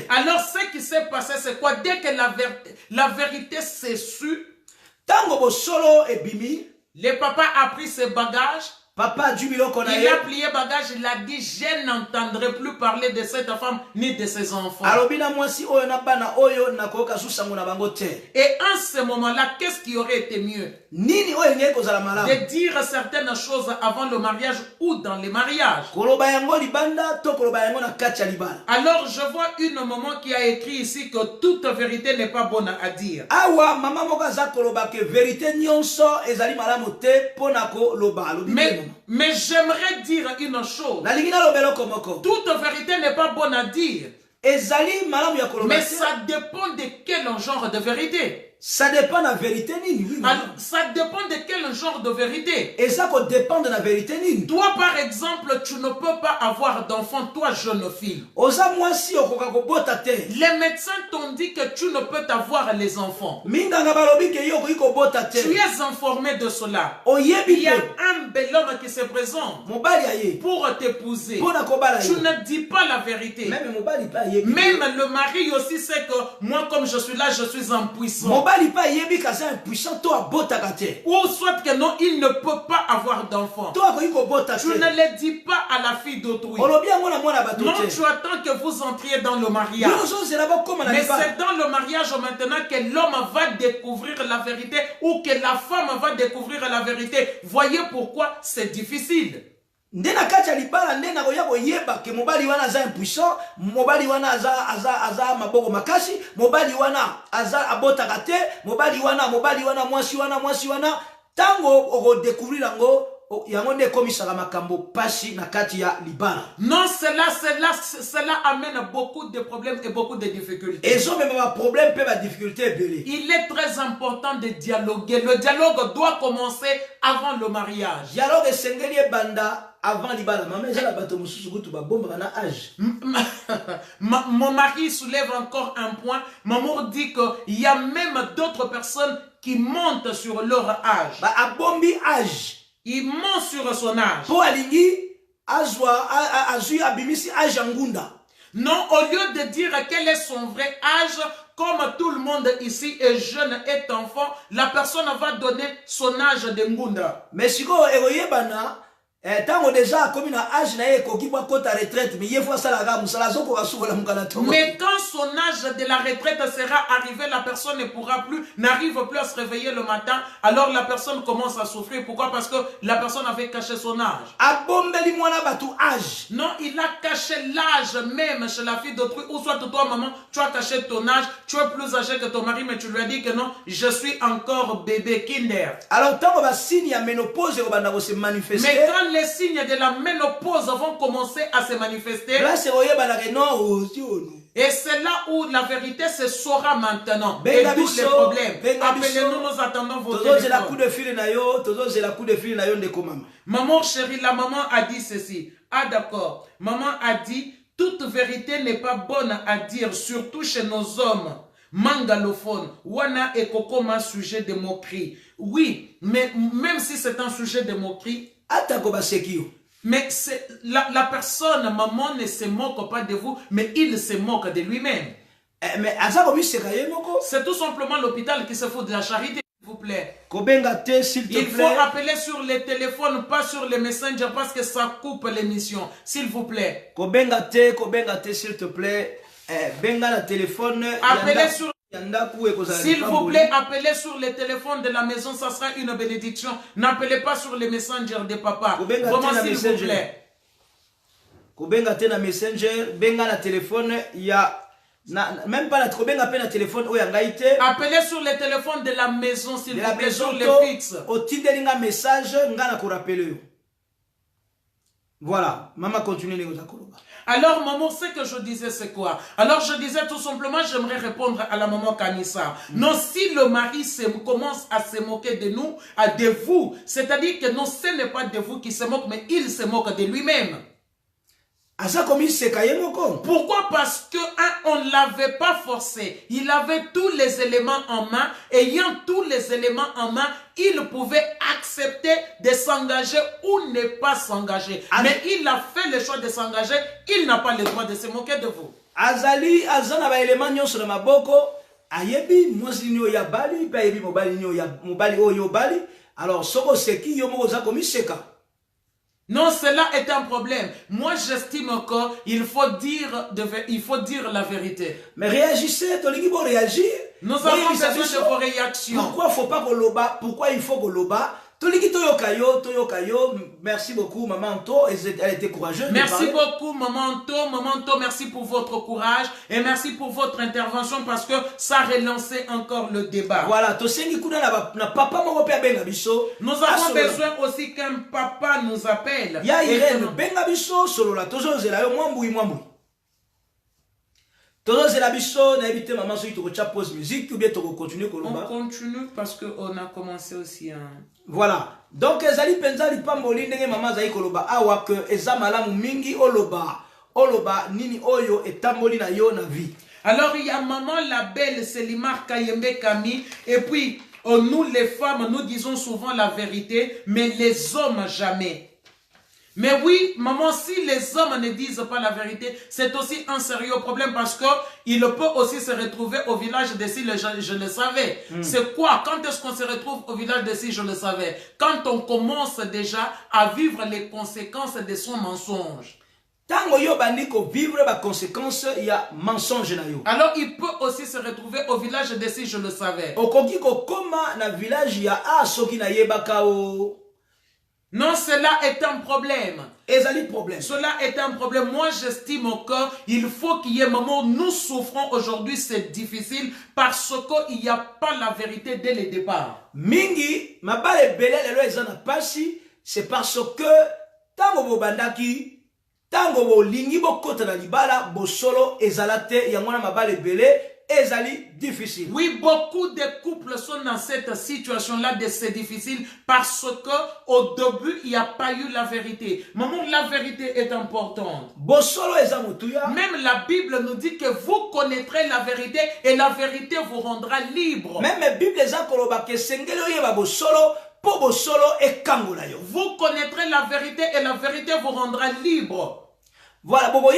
[SPEAKER 3] Alors ce qui s'est passé, c'est quoi? Dès que la vérité s'est sue, le papa a pris ses bagages
[SPEAKER 2] Papa
[SPEAKER 3] il a plié bagage, il a dit je n'entendrai plus parler de cette femme ni de ses enfants. Et en ce moment-là, qu'est-ce qui aurait été mieux? De dire certaines choses avant le mariage ou dans les mariages. Alors je vois une maman qui a écrit ici que toute vérité n'est pas bonne à dire. Mais j'aimerais dire une chose. Toute vérité n'est pas bonne à dire. Mais ça dépend de quel genre de vérité.
[SPEAKER 2] Ça dépend de la vérité.
[SPEAKER 3] Alors, ça dépend de quel genre de vérité.
[SPEAKER 2] Et ça dépend de la vérité.
[SPEAKER 3] Toi, par exemple, tu ne peux pas avoir d'enfant, toi, jeune fille. Les médecins t'ont dit que tu ne peux avoir les enfants. Tu es informé de cela. Il y a un bel homme qui se présente pour t'épouser. Tu ne dis pas la vérité. Même le mari aussi sait que moi, comme je suis là, je suis impuissant. Ou soit que non, il ne peut pas avoir d'enfant. Tu ne le dis pas à la fille d'autrui. Non, tu attends que vous entriez dans le mariage. Mais c'est dans le mariage maintenant que l'homme va découvrir la vérité ou que la femme va découvrir la vérité. Voyez pourquoi c'est difficile.
[SPEAKER 2] Ndena kacha libala ndena koya koyeba ke mobali wana aza impuissant, mobali wana aza maboko makasi, mobali wana aza abotaka te, mobali wana mwasi wana tango oko découvrir ngo yango nde komisaka makambo pasi na kati ya libala.
[SPEAKER 3] Non, cela amène beaucoup de problèmes et beaucoup de difficultés.
[SPEAKER 2] Et ça même un problème peut la difficulté.
[SPEAKER 3] Il est très important de dialoguer. Le dialogue doit commencer avant le mariage.
[SPEAKER 2] Dialogue sengeli banda avant libala. Maman j'ai la bato mususu kutu ba bomba na âge.
[SPEAKER 3] Mon mari soulève encore un point. Maman dit que il y a même d'autres personnes qui montent sur leur âge.
[SPEAKER 2] Ba abombi âge.
[SPEAKER 3] Il ment sur son âge.
[SPEAKER 2] Pour alingi azui abimisi âge angunda.
[SPEAKER 3] Non, au lieu de dire quel est son vrai âge, comme tout le monde ici est jeune, est enfant, la personne va donner son âge de ngunda.
[SPEAKER 2] Mais si vous eroyebana, tango déjà comme une âge na ekoki kwa kota retraite, mais yefwa sala ga musala zoko kasukola mukala tomo.
[SPEAKER 3] Mais quand son âge de la retraite sera arrivé, la personne n'arrive plus à se réveiller le matin, alors la personne commence à souffrir. Pourquoi? Parce que la personne avait caché son âge.
[SPEAKER 2] Abombeli mwana batu âge.
[SPEAKER 3] Non, il a caché l'âge même chez la fille d'autrui. Ou soit toi, maman, tu as caché ton âge, tu es plus âgé que ton mari, mais tu lui as dit que non, je suis encore bébé kinder.
[SPEAKER 2] Alors, tant que signe ya ménopause va se manifester.
[SPEAKER 3] Mais quand les signes de la ménopause vont commencer à se manifester, et c'est là où la vérité se saura maintenant. Et tous les problèmes. Appelez-nous, nous attendons vos téléphone. Maman chérie, la maman a dit ceci. Ah d'accord. Maman a dit, toute vérité n'est pas bonne à dire, surtout chez nos hommes mangalophones. Wana et kokoma sujet de moquerie. Oui, mais même si c'est un sujet de moquerie, mais la personne, maman, ne se moque pas de vous, mais il se moque de lui-même. C'est tout simplement l'hôpital qui se fout de la charité, s'il vous plaît. Il faut appeler sur les téléphones, pas sur les messengers, parce que ça coupe l'émission, s'il vous plaît.
[SPEAKER 2] S'il te plaît, benga la téléphone.
[SPEAKER 3] Appelez sur s'il vous plaît, appelez sur les téléphones de la maison, ça sera une bénédiction. N'appelez pas sur les messengers de papa. Vraiment, s'il vous plaît.
[SPEAKER 2] Kobenga te na messenger, benga na téléphone, il y a même pas la kobenga pe na téléphone o yangaite.
[SPEAKER 3] Appelez sur les téléphones de la maison, s'il vous plaît, sur les fixes.
[SPEAKER 2] Au tindelinga message, nga na ko rappeler. Voilà, maman continue les koloba.
[SPEAKER 3] Alors, maman, ce que je disais, c'est quoi? Alors, je disais tout simplement, j'aimerais répondre à la maman Kanissa. Non, si le mari commence à se moquer de nous, de vous, c'est-à-dire que non, ce n'est pas de vous qui se moque, mais il se moque de lui-même. Pourquoi? Parce que on ne l'avait pas forcé. Il avait tous les éléments en main. Ayant tous les éléments en main, il pouvait accepter de s'engager ou ne pas s'engager. Mais il a fait le choix de s'engager. Il n'a pas le droit de se moquer de vous.
[SPEAKER 2] Azali, azana ba élément nyonso na maboko, ayebi mwasi nyo ya bali, pa yebi mobali nyo ya mobali o yo bali. Alors soko seki yo mo za komiseka.
[SPEAKER 3] Non, cela est un problème. Moi, j'estime qu'il faut dire la vérité.
[SPEAKER 2] Mais réagissez, réagir.
[SPEAKER 3] Nous avons besoin de vos réactions.
[SPEAKER 2] Pourquoi faut pas qu'on loba? Pourquoi il faut qu'on loba? Merci beaucoup, maman Anto. Elle était courageuse.
[SPEAKER 3] Merci beaucoup, maman Anto. Maman Anto, merci pour votre courage et merci pour votre intervention parce que ça a relancé encore le débat.
[SPEAKER 2] Voilà. Nous
[SPEAKER 3] avons besoin aussi qu'un papa nous appelle.
[SPEAKER 2] On
[SPEAKER 3] continue parce qu'on a commencé aussi.
[SPEAKER 2] Voilà. Donc, ezali penza lipamboli ndenge mama zali koloba awa que eza malamu mingi oloba nini oyo etamboli na yo na vie.
[SPEAKER 3] Alors, il y a maman la belle Selimar Kayembe Kami et puis nous les femmes nous disons souvent la vérité mais les hommes jamais. Mais oui, maman, si les hommes ne disent pas la vérité, c'est aussi un sérieux problème parce qu'il peut aussi se retrouver au village de si je le savais. C'est quoi? Quand est-ce qu'on se retrouve au village de si je le savais? Quand on commence déjà à vivre les conséquences de son mensonge.
[SPEAKER 2] Alors,
[SPEAKER 3] il peut aussi se retrouver au village de si je le savais. Non, cela est un problème. Cela est un problème. Moi, j'estime qu'il faut qu'il y ait un moment où nous souffrons aujourd'hui, c'est difficile parce qu'il n'y a pas la vérité dès le départ.
[SPEAKER 2] Mingi, mabale belé lelo na pasi, c'est parce que tango bobandaki, tango bo lingi bo kota na libala, bo solo ezalate yangwana mabale belé. Difficile.
[SPEAKER 3] Oui, beaucoup de couples sont dans cette situation-là de c'est difficile parce que au début, il n'y a pas eu la vérité. Maman, la vérité est importante. Même la Bible nous dit que vous connaîtrez la vérité et la vérité vous rendra libre.
[SPEAKER 2] Même la Bible
[SPEAKER 3] vous connaîtrez la vérité et la vérité vous rendra libre.
[SPEAKER 2] Voilà,
[SPEAKER 3] vraiment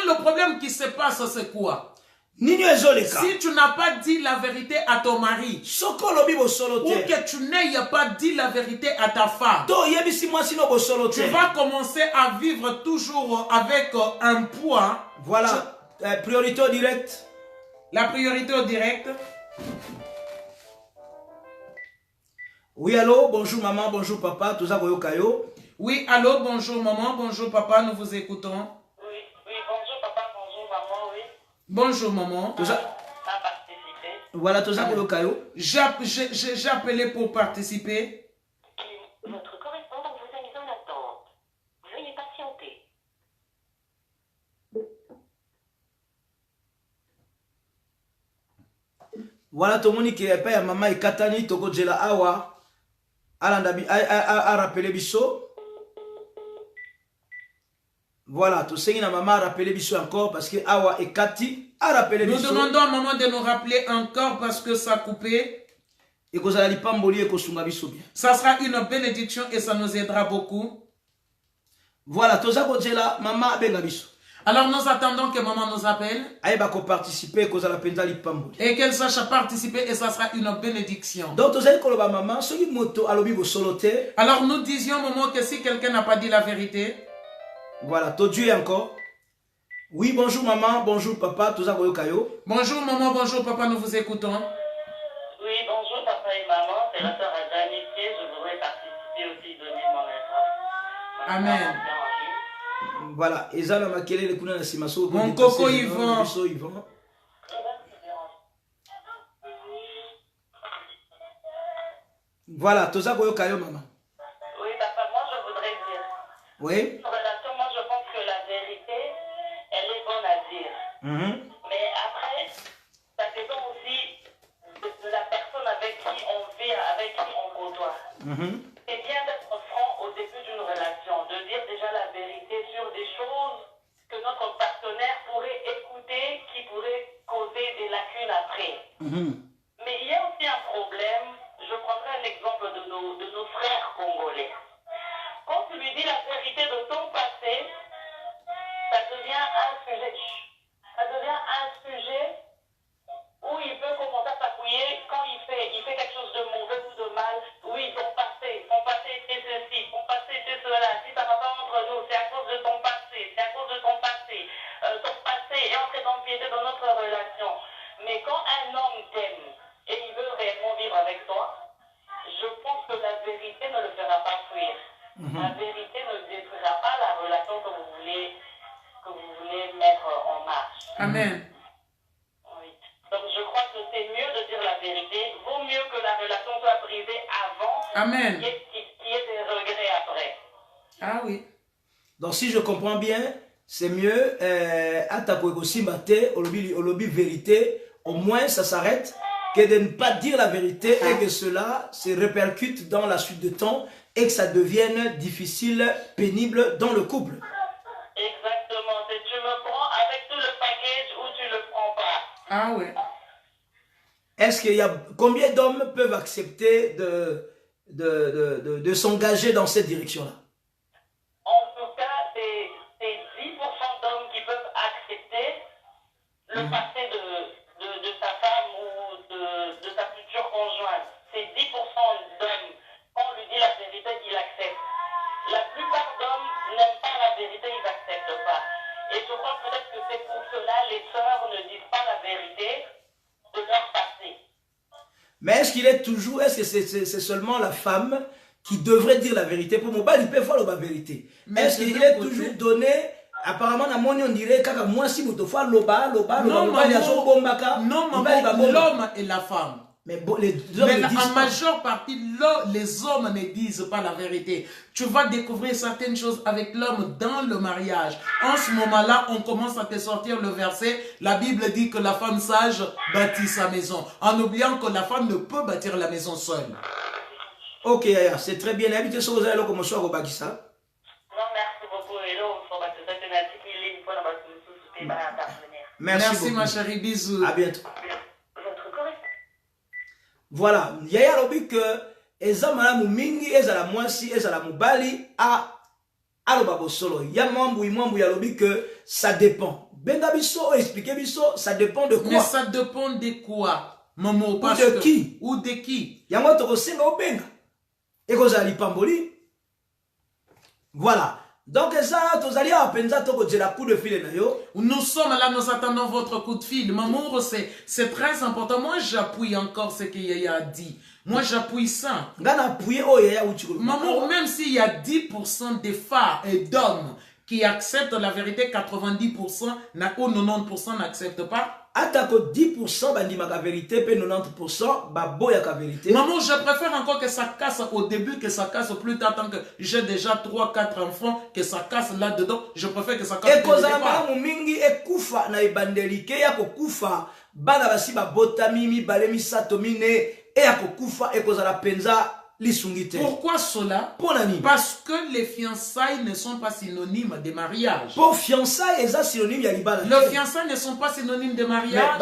[SPEAKER 3] le problème qui se passe c'est quoi? Si tu n'as pas dit la vérité à ton mari ou que tu n'aies pas dit la vérité à ta femme, tu vas commencer à vivre toujours avec un poids.
[SPEAKER 2] Voilà, priorité au direct.
[SPEAKER 3] La priorité au direct.
[SPEAKER 2] Oui, allô, bonjour maman, bonjour papa, tout ça, kayo.
[SPEAKER 3] Oui, allô, bonjour maman, bonjour papa, nous vous écoutons.
[SPEAKER 4] Oui, bonjour papa, bonjour maman, oui.
[SPEAKER 3] Bonjour maman.
[SPEAKER 4] Tout ça. À participer.
[SPEAKER 2] Voilà, tout ça,
[SPEAKER 3] j'ai appelé pour participer.
[SPEAKER 5] Votre correspondant vous a mis en attente. Veuillez patienter.
[SPEAKER 2] Voilà, tout le monde qui est père, maman et Katani, Toko Djela Awa, a rappelé Bisso. Voilà, tout ce qui n'a maman rappelé Bisso encore parce que Awa et Kati a rappelé Bisso.
[SPEAKER 3] Nous demandons à maman de nous rappeler encore parce que ça a coupé.
[SPEAKER 2] Et que ça pas mourir que sunga Bisso bien.
[SPEAKER 3] Ça sera une bénédiction et ça nous aidera beaucoup.
[SPEAKER 2] Voilà, tout ça que là, maman benga Bisso.
[SPEAKER 3] Alors nous attendons que maman nous appelle.
[SPEAKER 2] Participer
[SPEAKER 3] et qu'elle sache participer et ça sera une bénédiction.
[SPEAKER 2] Donc maman,
[SPEAKER 3] alors nous disions maman que si quelqu'un n'a pas dit la vérité.
[SPEAKER 2] Voilà, tout Dieu encore. Oui, bonjour maman, bonjour papa, tout ça kayo.
[SPEAKER 3] Bonjour maman, bonjour papa, nous vous écoutons.
[SPEAKER 4] Oui, bonjour papa et maman, c'est la sœur Adamitié, je voudrais participer aussi, donner mon aide.
[SPEAKER 3] Amen.
[SPEAKER 2] Voilà, Ezana Makelele kuna na simaso.
[SPEAKER 3] Mon coco Yvan.
[SPEAKER 2] Voilà, tout ça kayo maman.
[SPEAKER 4] Oui papa, moi je voudrais dire.
[SPEAKER 2] Oui.
[SPEAKER 4] Moi je pense que la vérité, elle est bonne à dire. Mais après, ça dépend aussi de la personne avec qui on vit, avec qui on côtoie. C'est bien d'être franc au début d'une relation, de dire déjà la vérité sur des choses que notre partenaire pourrait écouter, qui pourraient causer des lacunes après. Mais il y a aussi un problème, je prendrai un exemple de nos frères congolais. Quand tu lui dis la vérité de ton passé, ça devient un sujet. Où il peut commencer à s'appuyer quand il fait quelque chose de mauvais ou de mal. Oui, son passé est voulez mettre en marche.
[SPEAKER 3] Amen.
[SPEAKER 4] Oui. Donc je crois que c'est mieux de dire la vérité. Vaut mieux que la relation soit brisée avant.
[SPEAKER 3] Amen.
[SPEAKER 4] Qu'il y ait des regrets après.
[SPEAKER 3] Ah oui.
[SPEAKER 2] Donc si je comprends bien, c'est mieux olobi vérité, au moins ça s'arrête, que de ne pas dire la vérité et que cela se répercute dans la suite de temps et que ça devienne difficile, pénible dans le couple.
[SPEAKER 4] Exactement. Tu me prends avec tout le package ou tu le prends pas.
[SPEAKER 3] Ah oui.
[SPEAKER 2] Est-ce qu'il y a combien d'hommes peuvent accepter de s'engager dans cette direction-là?
[SPEAKER 4] En tout cas, c'est 10% d'hommes qui peuvent accepter le passé de sa femme ou de sa future conjointe. C'est 10% d'hommes. Quand on lui dit la vérité, il accepte. La plupart d'hommes n'aiment pas la vérité, ils n'acceptent pas. Et je crois peut-être que c'est pour cela les sœurs ne disent pas la vérité de leur passé.
[SPEAKER 2] Mais est-ce qu'il est toujours, est-ce que c'est seulement la femme qui devrait dire la vérité? Pour moi, il peut faire la vérité. Est-ce qu'il est toujours donné, apparemment, on dirait que moi, si vous te faites l'homme
[SPEAKER 3] et la femme.
[SPEAKER 2] Mais bon, les hommes
[SPEAKER 3] mais
[SPEAKER 2] ne disent
[SPEAKER 3] en
[SPEAKER 2] pas.
[SPEAKER 3] majeure partie, les hommes ne disent pas la vérité. Tu vas découvrir certaines choses avec l'homme dans le mariage. En ce moment-là, on commence à te sortir le verset. La Bible dit que la femme sage bâtit sa maison. En oubliant que la femme ne peut bâtir la maison seule.
[SPEAKER 2] Ok, c'est très bien. Habitez sur vous allez commencer à rebâtir ça.
[SPEAKER 4] Non, merci beaucoup. Et là, il faut que tu
[SPEAKER 3] Merci ma chérie. Bisous.
[SPEAKER 2] À bientôt. Voilà, yaya lobi que eza malamu mingi ezala mwasi ezala mubali aloba bosolo ya mwambu ya lobi que ça dépend. Benga biso expliquer biso ça dépend de quoi?
[SPEAKER 3] Mais ça dépend de quoi? Maman,
[SPEAKER 2] ou de qui?
[SPEAKER 3] Ou de qui?
[SPEAKER 2] Yango toko senga obenga. Ekozala lipamboli. Voilà. Donc ça,
[SPEAKER 3] nous sommes là, nous attendons votre coup de fil. Maman, c'est très important. Moi, j'appuie encore ce que Yaya a dit. Moi, j'appuie ça. Maman, même s'il y a 10% de femmes et d'hommes qui acceptent la vérité, 90% ou 90% n'acceptent pas.
[SPEAKER 2] Atako 10% bandimaka vérité, puis 90% baboyaka vérité.
[SPEAKER 3] Maman, je préfère encore que ça casse au début, que ça casse plus tard, tant que j'ai déjà 3-4 enfants, que ça casse là-dedans. Je préfère que ça casse
[SPEAKER 2] plus tard. Et mingi ekufa na ibandeli ke ya kokufa bana basi babota mimi balemi sato mine e ya kokufa ekozala penza.
[SPEAKER 3] Pourquoi cela? Parce que les fiançailles ne sont pas synonymes de mariage.
[SPEAKER 2] Pour fiançailles, c'est synonyme ya libala.
[SPEAKER 3] Les fiançailles ne sont pas synonymes de mariage.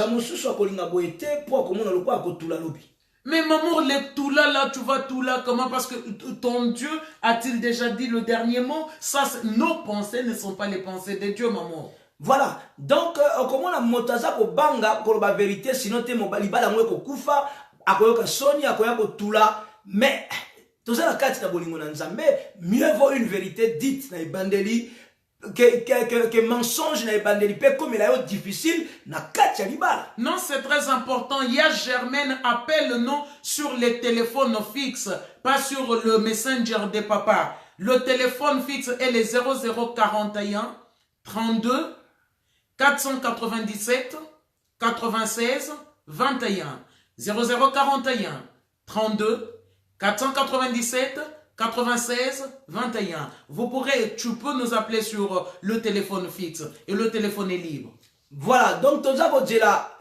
[SPEAKER 3] Mais maman, les toula là, tu vas toula comment? Parce que ton Dieu a-t-il déjà dit le dernier mot? Ça, nos pensées ne sont pas les pensées de Dieu, maman.
[SPEAKER 2] Voilà. Donc, comment la motaza ko banga pour la vérité, sinon te mo libala mo ko kufa, akoyoka soni, akoyoka toula. Mais, tout ça, mieux vaut une vérité dite na ibandeli que mensonge na ibandeli pe comme il est difficile na katia libala.
[SPEAKER 3] Non, c'est très important. Il y a Germaine, appelle-nous sur les téléphones fixes, pas sur le messenger de papa. Le téléphone fixe est le 0041 32 497 96 21 0041 32 497 96 21. Tu peux nous appeler sur le téléphone fixe et le téléphone est libre.
[SPEAKER 2] Voilà, donc toza ko djela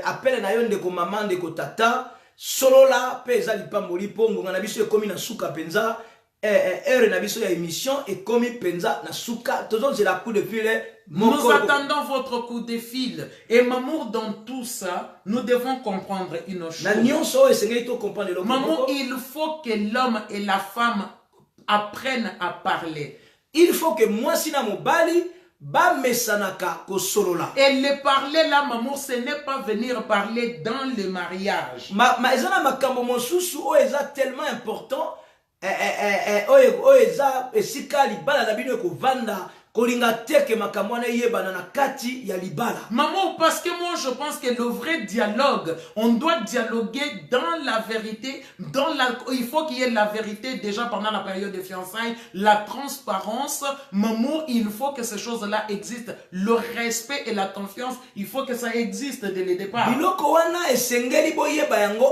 [SPEAKER 2] appel na yon de ko maman de ko tata solo la peza lipamboli pongo na biso ekomi na suka penza heure na biso ya émission ekomi penza na suka tozo djela coup de fil.
[SPEAKER 3] Nous attendons votre coup de fil. Et maman, dans tout ça, nous devons comprendre une chose. Maman, il faut que l'homme et la femme apprennent à parler.
[SPEAKER 2] Il faut que moi, si na mobali, ba mesanaka ko solola.
[SPEAKER 3] Et le parler là, maman, ce n'est pas venir parler dans le mariage.
[SPEAKER 2] Ma ezana makambo mosusu o eza tellement important. O eza esika libala na bino ko vanda.
[SPEAKER 3] Maman, parce que moi je pense que le vrai dialogue, on doit dialoguer dans la vérité, il faut qu'il y ait la vérité déjà pendant la période de fiançailles, la transparence. Maman, il faut que ces choses-là existent. Le respect et la confiance, il faut que ça existe dès le départ.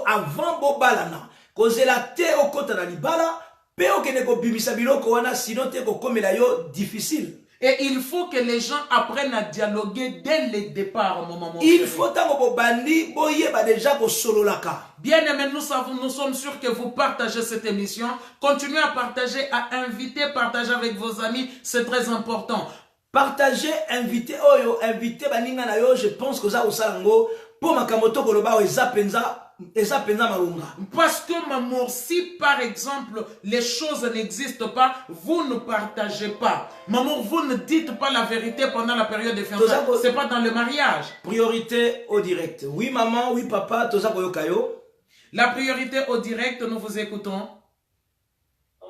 [SPEAKER 2] Avant bobalana, kozela te okota na libala, pe okene ko bimisa biloko wana sinon te ko komela yo difficile.
[SPEAKER 3] Et il faut que les gens apprennent à dialoguer dès le départ, mon maman.
[SPEAKER 2] Il faut tango bobandi boyeba déjà ko sololaka.
[SPEAKER 3] Bien aimé, nous sommes sûrs que vous partagez cette émission. Continuez à partager, à inviter, partager avec vos amis, c'est très important.
[SPEAKER 2] Partager, inviter inviter baninga na yo, je pense que ça osalango pour makamoto koloba eza penza marunga.
[SPEAKER 3] Parce que maman, si par exemple les choses n'existent pas, vous ne partagez pas. Maman, vous ne dites pas la vérité pendant la période de fiançailles. C'est pas dans le mariage.
[SPEAKER 2] Priorité au direct. Oui maman, oui papa, toza koyoka yo.
[SPEAKER 3] La priorité au direct, nous vous écoutons.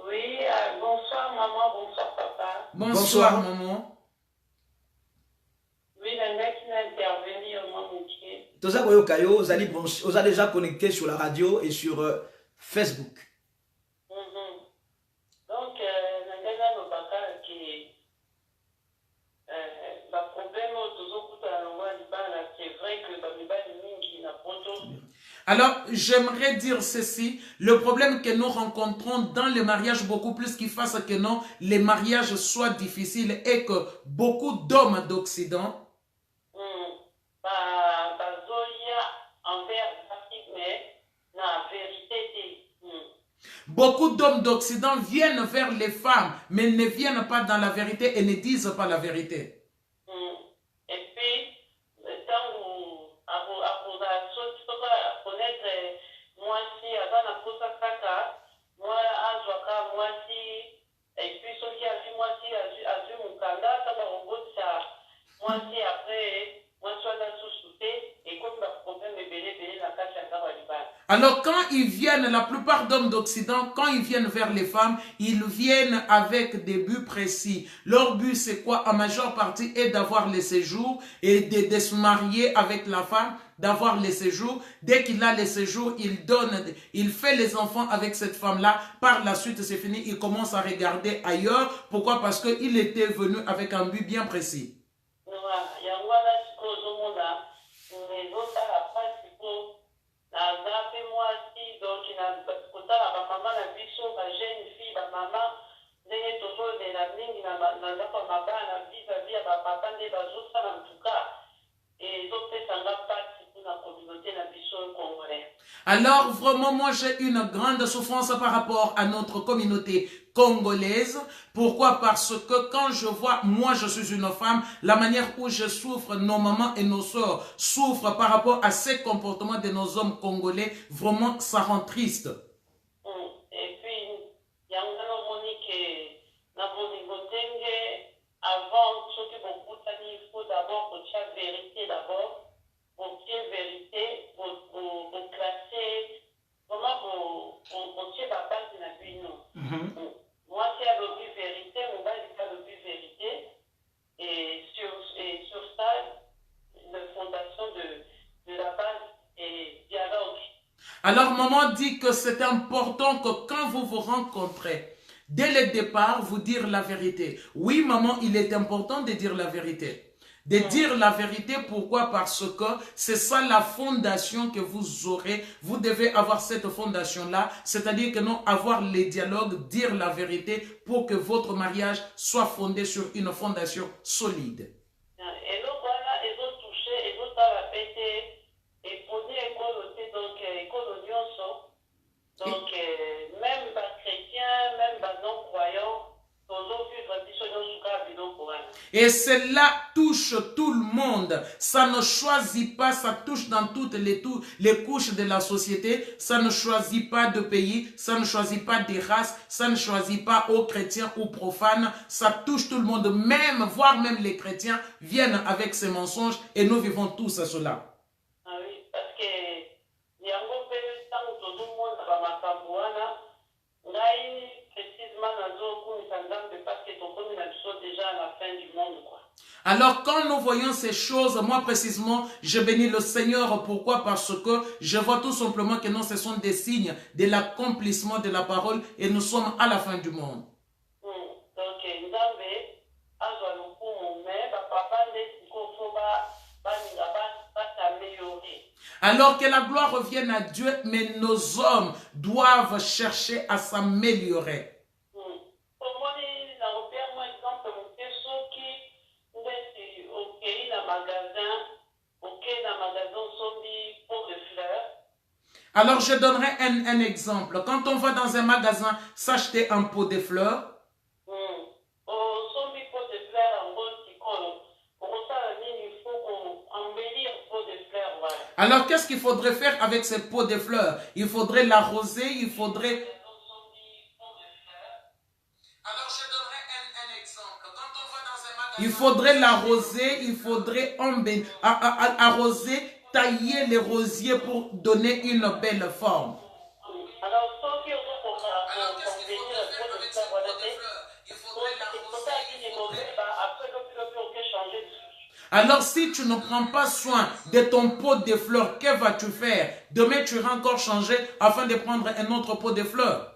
[SPEAKER 4] Oui, bonsoir maman, bonsoir papa.
[SPEAKER 3] Bonsoir maman.
[SPEAKER 4] Oui, le mec qui a intervenu au moment où
[SPEAKER 2] Toza koyoka yo, vous allez déjà connecté sur la radio et sur Facebook.
[SPEAKER 4] Donc, c'est vrai que
[SPEAKER 3] alors, j'aimerais dire ceci, le problème que nous rencontrons dans les mariages, beaucoup plus qui fasse que non, les mariages soient difficiles et que beaucoup d'hommes d'Occident beaucoup d'hommes d'Occident viennent vers les femmes, mais ne viennent pas dans la vérité et ne disent pas la vérité.
[SPEAKER 4] Et puis, quand vous connaître moi si, moi si, et puis ceux qui a vu moi si, a vu mon candidat, ça va ça, moi si après, moi soit dans sous-souté, et comme le problème est belé, la cache à Kabalibal.
[SPEAKER 3] Alors quand ils viennent, la plupart d'hommes d'Occident, quand ils viennent vers les femmes, ils viennent avec des buts précis. Leur but c'est quoi? En majeure partie est d'avoir les séjours et de se marier avec la femme, d'avoir les séjours. Dès qu'il a les séjours, il fait les enfants avec cette femme-là. Par la suite, c'est fini, il commence à regarder ailleurs. Pourquoi? Parce qu'il était venu avec un but bien précis. Alors vraiment, moi j'ai une grande souffrance par rapport à notre communauté congolaise. Pourquoi? Parce que quand je vois, moi je suis une femme, la manière où je souffre, nos mamans et nos soeurs souffrent par rapport à ces comportements de nos hommes congolais, vraiment ça rend triste.
[SPEAKER 4] Et puis, il y a un Monique, avant, ce que beaucoup il faut d'abord pour la vérité d'abord, pour la vérité, pour classer, comment pour la base de la vie, non. Moi, c'est à l'objet vérité, mon bas, c'est à l'objet vérité, et sur ça, la fondation de la base est dialogue.
[SPEAKER 3] Alors, maman dit que c'est important que quand vous vous rencontrez, dès le départ, vous dire la vérité. Oui, maman, il est important de dire la vérité. De dire la vérité, pourquoi? Parce que c'est ça la fondation que vous aurez. Vous devez avoir cette fondation-là, c'est-à-dire que non, avoir les dialogues, dire la vérité pour que votre mariage soit fondé sur une fondation solide.
[SPEAKER 4] Et donc voilà, ils ont touché, ils ont répété, et posé donc même les chrétiens, même les non-croyants,
[SPEAKER 3] et cela touche tout le monde. Ça ne choisit pas, ça touche dans toutes les couches de la société. Ça ne choisit pas de pays, ça ne choisit pas des races, ça ne choisit pas aux chrétiens ou profanes. Ça touche tout le monde, même, voire même les chrétiens viennent avec ces mensonges et nous vivons tous à cela.
[SPEAKER 4] Ah oui, parce que précisément parce que ton déjà à la fin du
[SPEAKER 3] Alors quand nous voyons ces choses, moi précisément, je bénis le Seigneur. Pourquoi? Parce que je vois tout simplement que non, ce sont des signes de l'accomplissement de la parole et nous sommes à la fin du monde. Alors que la gloire revienne à Dieu, mais nos hommes doivent chercher à s'améliorer. Alors je donnerai un exemple. Quand on va dans un magasin s'acheter un pot de fleurs, alors qu'est-ce qu'il faudrait faire avec ce pot de fleurs? Il faudrait l'arroser, il faudrait... Alors je donnerai un exemple. Quand on va dans un magasin, il faudrait l'arroser, il faudrait arroser, tailler les rosiers pour donner une belle forme. Alors si tu ne prends pas soin de ton pot de fleurs, que vas-tu faire? Demain tu iras encore changer afin de prendre un autre pot de fleurs.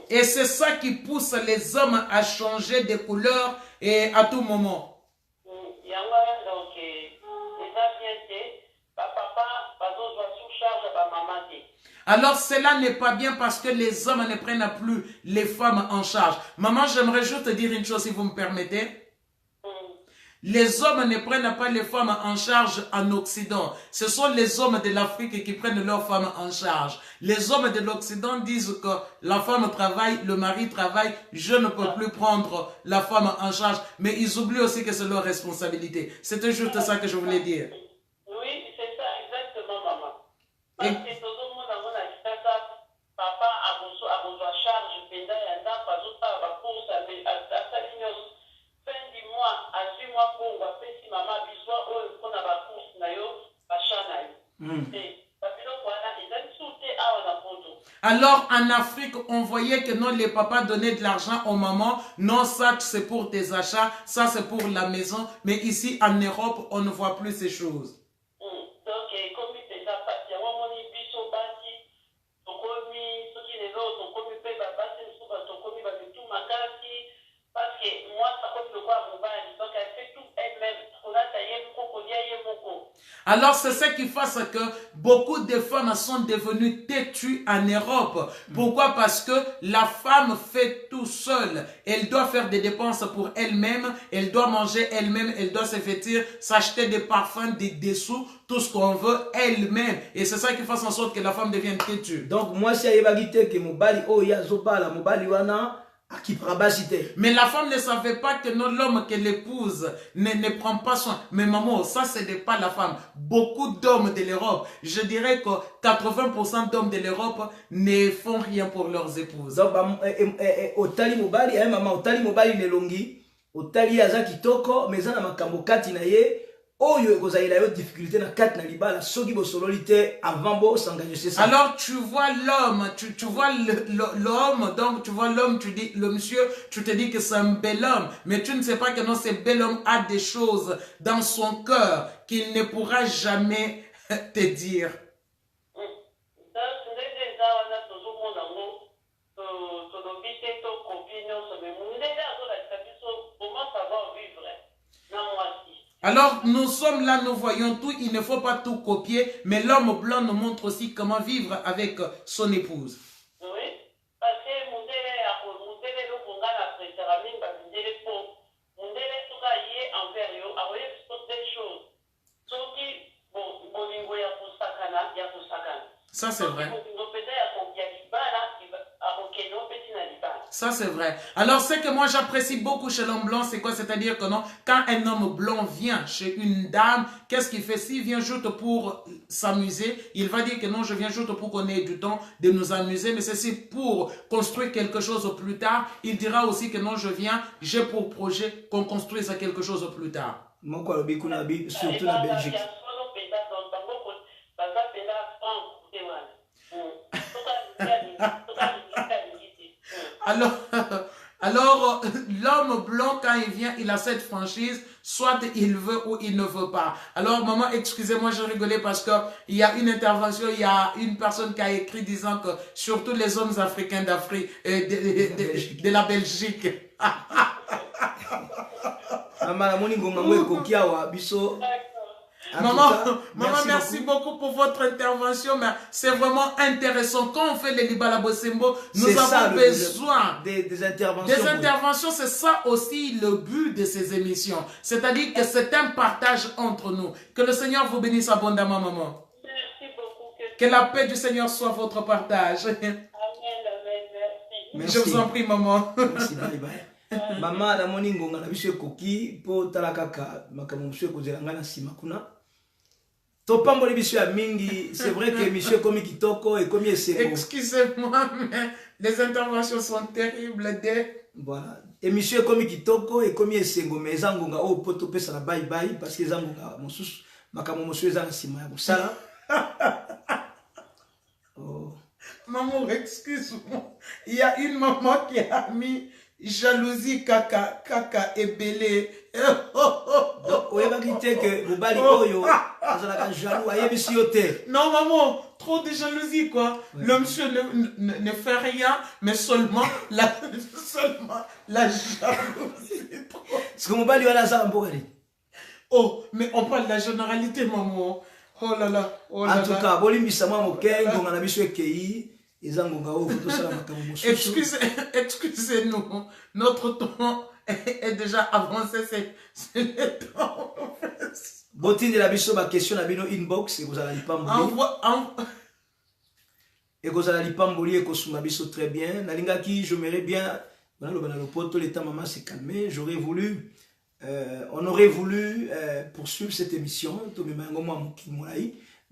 [SPEAKER 3] Et c'est ça qui pousse les hommes à changer de couleur et à tout moment. Alors cela n'est pas bien parce que les hommes ne prennent plus les femmes en charge. Maman, j'aimerais juste te dire une chose si vous me permettez. Les hommes ne prennent pas les femmes en charge en Occident. Ce sont les hommes de l'Afrique qui prennent leurs femmes en charge. Les hommes de l'Occident disent que la femme travaille, le mari travaille, je ne peux plus prendre la femme en charge. Mais ils oublient aussi que c'est leur responsabilité. C'était juste ça que je voulais dire.
[SPEAKER 4] Oui, c'est ça exactement, maman. Parce que tout le monde papa a besoin de charge, pendant un temps, pas autre part, la course, à fin du mois, à 6 mois, pour si maman bisous, on a la course,
[SPEAKER 3] alors en Afrique, on voyait que non, les papas donnaient de l'argent aux mamans. Non, ça c'est pour tes achats, ça c'est pour la maison. Mais ici en Europe, on ne voit plus ces choses. Alors c'est ce qui fait que beaucoup de femmes sont devenues têtues en Europe. Pourquoi? Parce que la femme fait tout seule. Elle doit faire des dépenses pour elle-même, elle doit manger elle-même, elle doit se vêtir, s'acheter des parfums, des dessous, tout ce qu'on veut elle-même. Et c'est ça qui fait en sorte que la femme devienne têtue.
[SPEAKER 2] Donc moi si ayebagite que mobali oya zobala mobali wana. Mais
[SPEAKER 3] la femme ne savait pas que l'homme qu'elle épouse ne prend pas soin. Mais maman, ça ce n'est pas la femme. Beaucoup d'hommes de l'Europe, je dirais que 80% d'hommes de l'Europe ne font rien pour leurs épouses.
[SPEAKER 2] Donc, otali mobali, maman, otali mobali nelongi, otali aza kitoko, mais na makambo kati na ye.
[SPEAKER 3] Alors tu vois l'homme, tu vois l'homme, donc tu vois l'homme, tu dis le monsieur, tu te dis que c'est un bel homme, mais tu ne sais pas que non, ce bel homme a des choses dans son cœur qu'il ne pourra jamais te dire. Alors, nous sommes là, nous voyons tout, il ne faut pas tout copier, mais l'homme blanc nous montre aussi comment vivre avec son épouse.
[SPEAKER 4] Oui, parce que
[SPEAKER 3] ça c'est vrai. Ça, c'est vrai. Alors, ce que moi, j'apprécie beaucoup chez l'homme blanc, c'est quoi? C'est-à-dire que non, quand un homme blanc vient chez une dame, qu'est-ce qu'il fait? S'il vient juste pour s'amuser, il va dire que non, je viens juste pour qu'on ait du temps de nous amuser, mais c'est pour construire quelque chose plus tard. Il dira aussi que non, je viens, j'ai pour projet qu'on construise quelque chose plus tard.
[SPEAKER 2] Surtout la Belgique.
[SPEAKER 3] Alors, l'homme blanc, quand il vient, il a cette franchise, soit il veut ou il ne veut pas. Alors, maman, excusez-moi, je rigolais parce que il y a une intervention, il y a une personne qui a écrit disant que surtout les hommes africains d'Afrique, de la Belgique. Maman, merci beaucoup pour votre intervention, mais c'est vraiment intéressant. Quand on fait les Libala Bosembo, nous avons besoin
[SPEAKER 2] des interventions.
[SPEAKER 3] Des interventions, c'est ça aussi le but de ces émissions. C'est-à-dire que c'est un partage entre nous. Que le Seigneur vous bénisse abondamment, maman.
[SPEAKER 4] Merci beaucoup.
[SPEAKER 3] Que la paix du Seigneur soit votre partage.
[SPEAKER 4] Amen,
[SPEAKER 2] merci.
[SPEAKER 3] Je vous en prie, maman.
[SPEAKER 2] Merci, bye bye. Maman, la moningo na biso koki po talakaka makambo monsieur kozelanga na sima kuna. Topamboli biso ya mingi, c'est vrai que monsieur komi kitoko et komi eseko.
[SPEAKER 3] Excusez-moi, mais les interventions sont terribles.
[SPEAKER 2] Voilà. Et monsieur komi kitoko et komi eseko mais zangonga o poto pesa na bye bye parce que zangonga mosusu makambo monsieur eza na sima ya kosala.
[SPEAKER 3] Oh. Maman, excuse-moi. Il y a une maman qui a mis jalousie kaka et belé. Non maman, trop de jalousie quoi. Ouais. Le monsieur ne fait rien, mais seulement la jalousie. Oh, mais on parle de la généralité maman. Oh là là, oh là là.
[SPEAKER 2] En tout cas,
[SPEAKER 3] excusez-nous, notre temps est déjà avancé, c'est le temps.
[SPEAKER 2] Botine de la biso ma question na bino inbox et vous allez pamboli. Et vous allez pamboli et kosuma biso très bien. Nalinga qui j'aimerais bien dans le poto l'état maman s'est calmé, j'aurais voulu on aurait voulu poursuivre cette émission,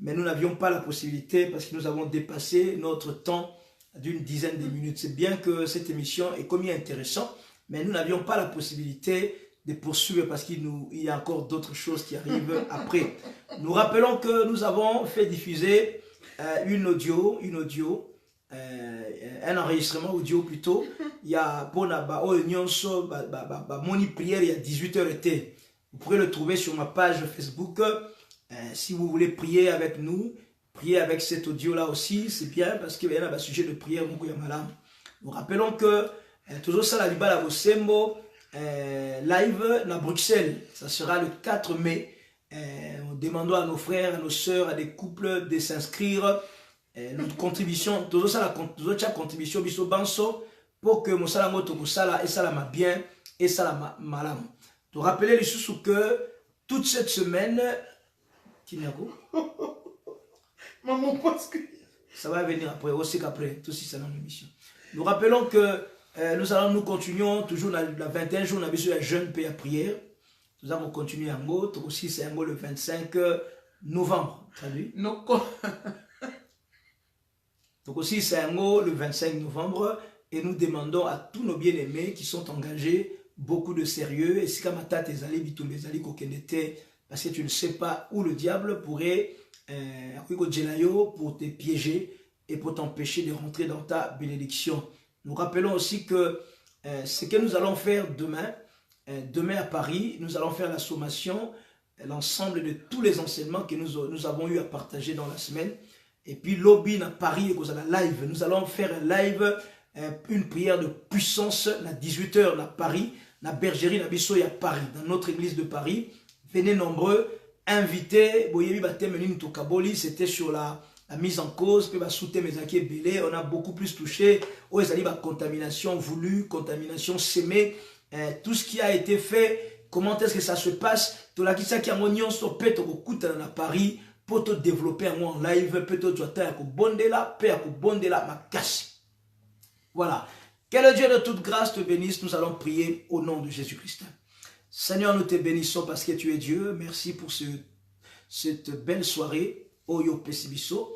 [SPEAKER 2] mais nous n'avions pas la possibilité parce que nous avons dépassé notre temps d'une dizaine de minutes. C'est bien que cette émission est comme intéressante, mais nous n'avions pas la possibilité de poursuivre parce qu'il y a encore d'autres choses qui arrivent après. Nous rappelons que nous avons fait diffuser un enregistrement audio plutôt. Il y a Moni Prière, il y a 18h été. Vous pourrez le trouver sur ma page Facebook. Si vous voulez prier avec nous, prier avec cet audio-là aussi, c'est bien parce qu'il y a un sujet de prière. Nous rappelons que toujours ça, la Libala Bosembo live à Bruxelles. Ça sera le 4 mai. Nous demandons à nos frères, à nos sœurs, à des couples de s'inscrire. Notre contribution, toujours ça, la contribution biso banso pour que Mosala Moto Mosala et ça m'a bien et ça la malam. Te rappeler les sous que toute cette semaine,
[SPEAKER 3] maman, parce que
[SPEAKER 2] ça va venir après, aussi qu'après, tout si c'est dans l'émission. Nous rappelons que nous continuons toujours la 21 jours, on a besoin d'un jeune paix à prière. Nous allons continuer en mot, aussi c'est un mot le 25 novembre. Traduit. Donc aussi c'est un mot le 25 novembre et nous demandons à tous nos bien-aimés qui sont engagés beaucoup de sérieux et si comme parce que tu ne sais pas où le diable pourrait pour te piéger et pour t'empêcher de rentrer dans ta bénédiction. Nous rappelons aussi que ce que nous allons faire demain à Paris, nous allons faire la sommation, l'ensemble de tous les enseignements que nous avons eu à partager dans la semaine. Et puis lobby à Paris, live. Nous allons faire un live, une prière de puissance à 18h à Paris, la bergerie à Paris, dans notre église de Paris. Venez nombreux, invités. C'était sur la mise en cause, on a beaucoup plus touché. Contamination voulue, contamination sémée, tout ce qui a été fait, comment est-ce que ça se passe. Paris pour te développer en live, peut-être tu as ma casse. Voilà. Que le Dieu de toute grâce te bénisse. Nous allons prier au nom de Jésus-Christ. Seigneur, nous te bénissons parce que tu es Dieu. Merci pour cette belle soirée. Oyo Pesibiso.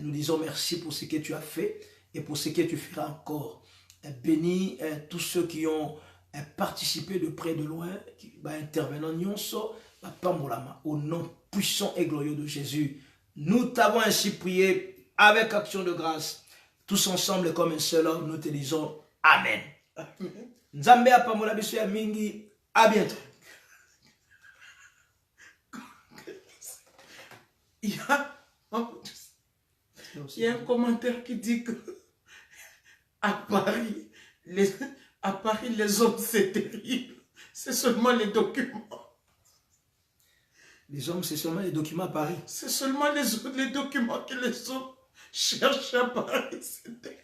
[SPEAKER 2] Nous disons merci pour ce que tu as fait et pour ce que tu feras encore. Bénis tous ceux qui ont participé de près de loin, qui va intervenir au nom puissant et glorieux de Jésus. Nous t'avons ainsi prié avec action de grâce. Tous ensemble comme un seul homme, nous te disons Amen. Nzambe apambola biso ya mingi. À bientôt.
[SPEAKER 3] Il y a un commentaire qui dit que à Paris, les hommes, c'est terrible. C'est seulement les documents.
[SPEAKER 2] Les hommes, c'est seulement les documents à Paris.
[SPEAKER 3] C'est seulement les documents que les hommes cherchent à Paris. C'est terrible.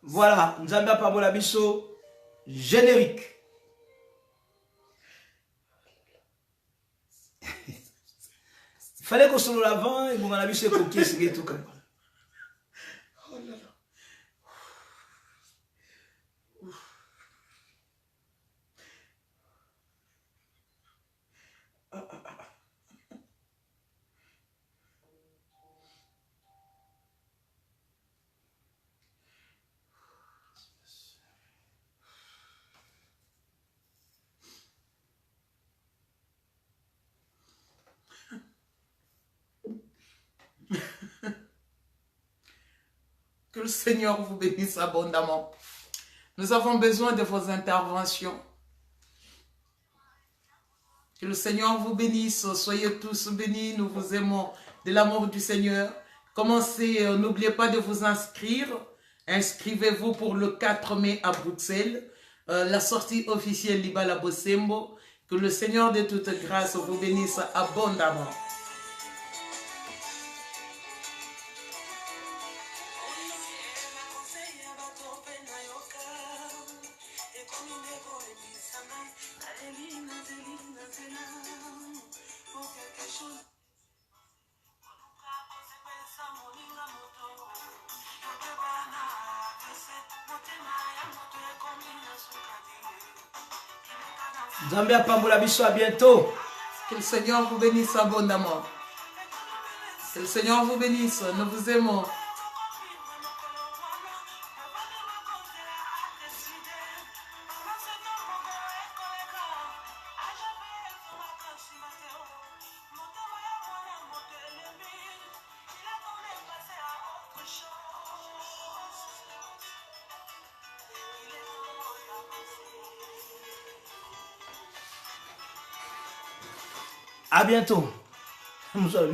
[SPEAKER 2] Voilà, Nzamba Pamola Bisso, générique. Il fallait qu'on soit l'avant et qu'on a vu ce coquille, c'est tout comme ça.
[SPEAKER 3] Oh là là. Que le Seigneur vous bénisse abondamment. Nous avons besoin de vos interventions. Que le Seigneur vous bénisse. Soyez tous bénis. Nous vous aimons de l'amour du Seigneur. Commencez, n'oubliez pas de vous inscrire. Inscrivez-vous pour le 4 mai à Bruxelles. La sortie officielle Libala Bosembo. Que le Seigneur de toute grâce vous bénisse abondamment.
[SPEAKER 2] Zambia Pambola Bisso, à bientôt.
[SPEAKER 3] Que le Seigneur vous bénisse abondamment. Que le Seigneur vous bénisse. Nous vous aimons.
[SPEAKER 2] À bientôt. Nous allons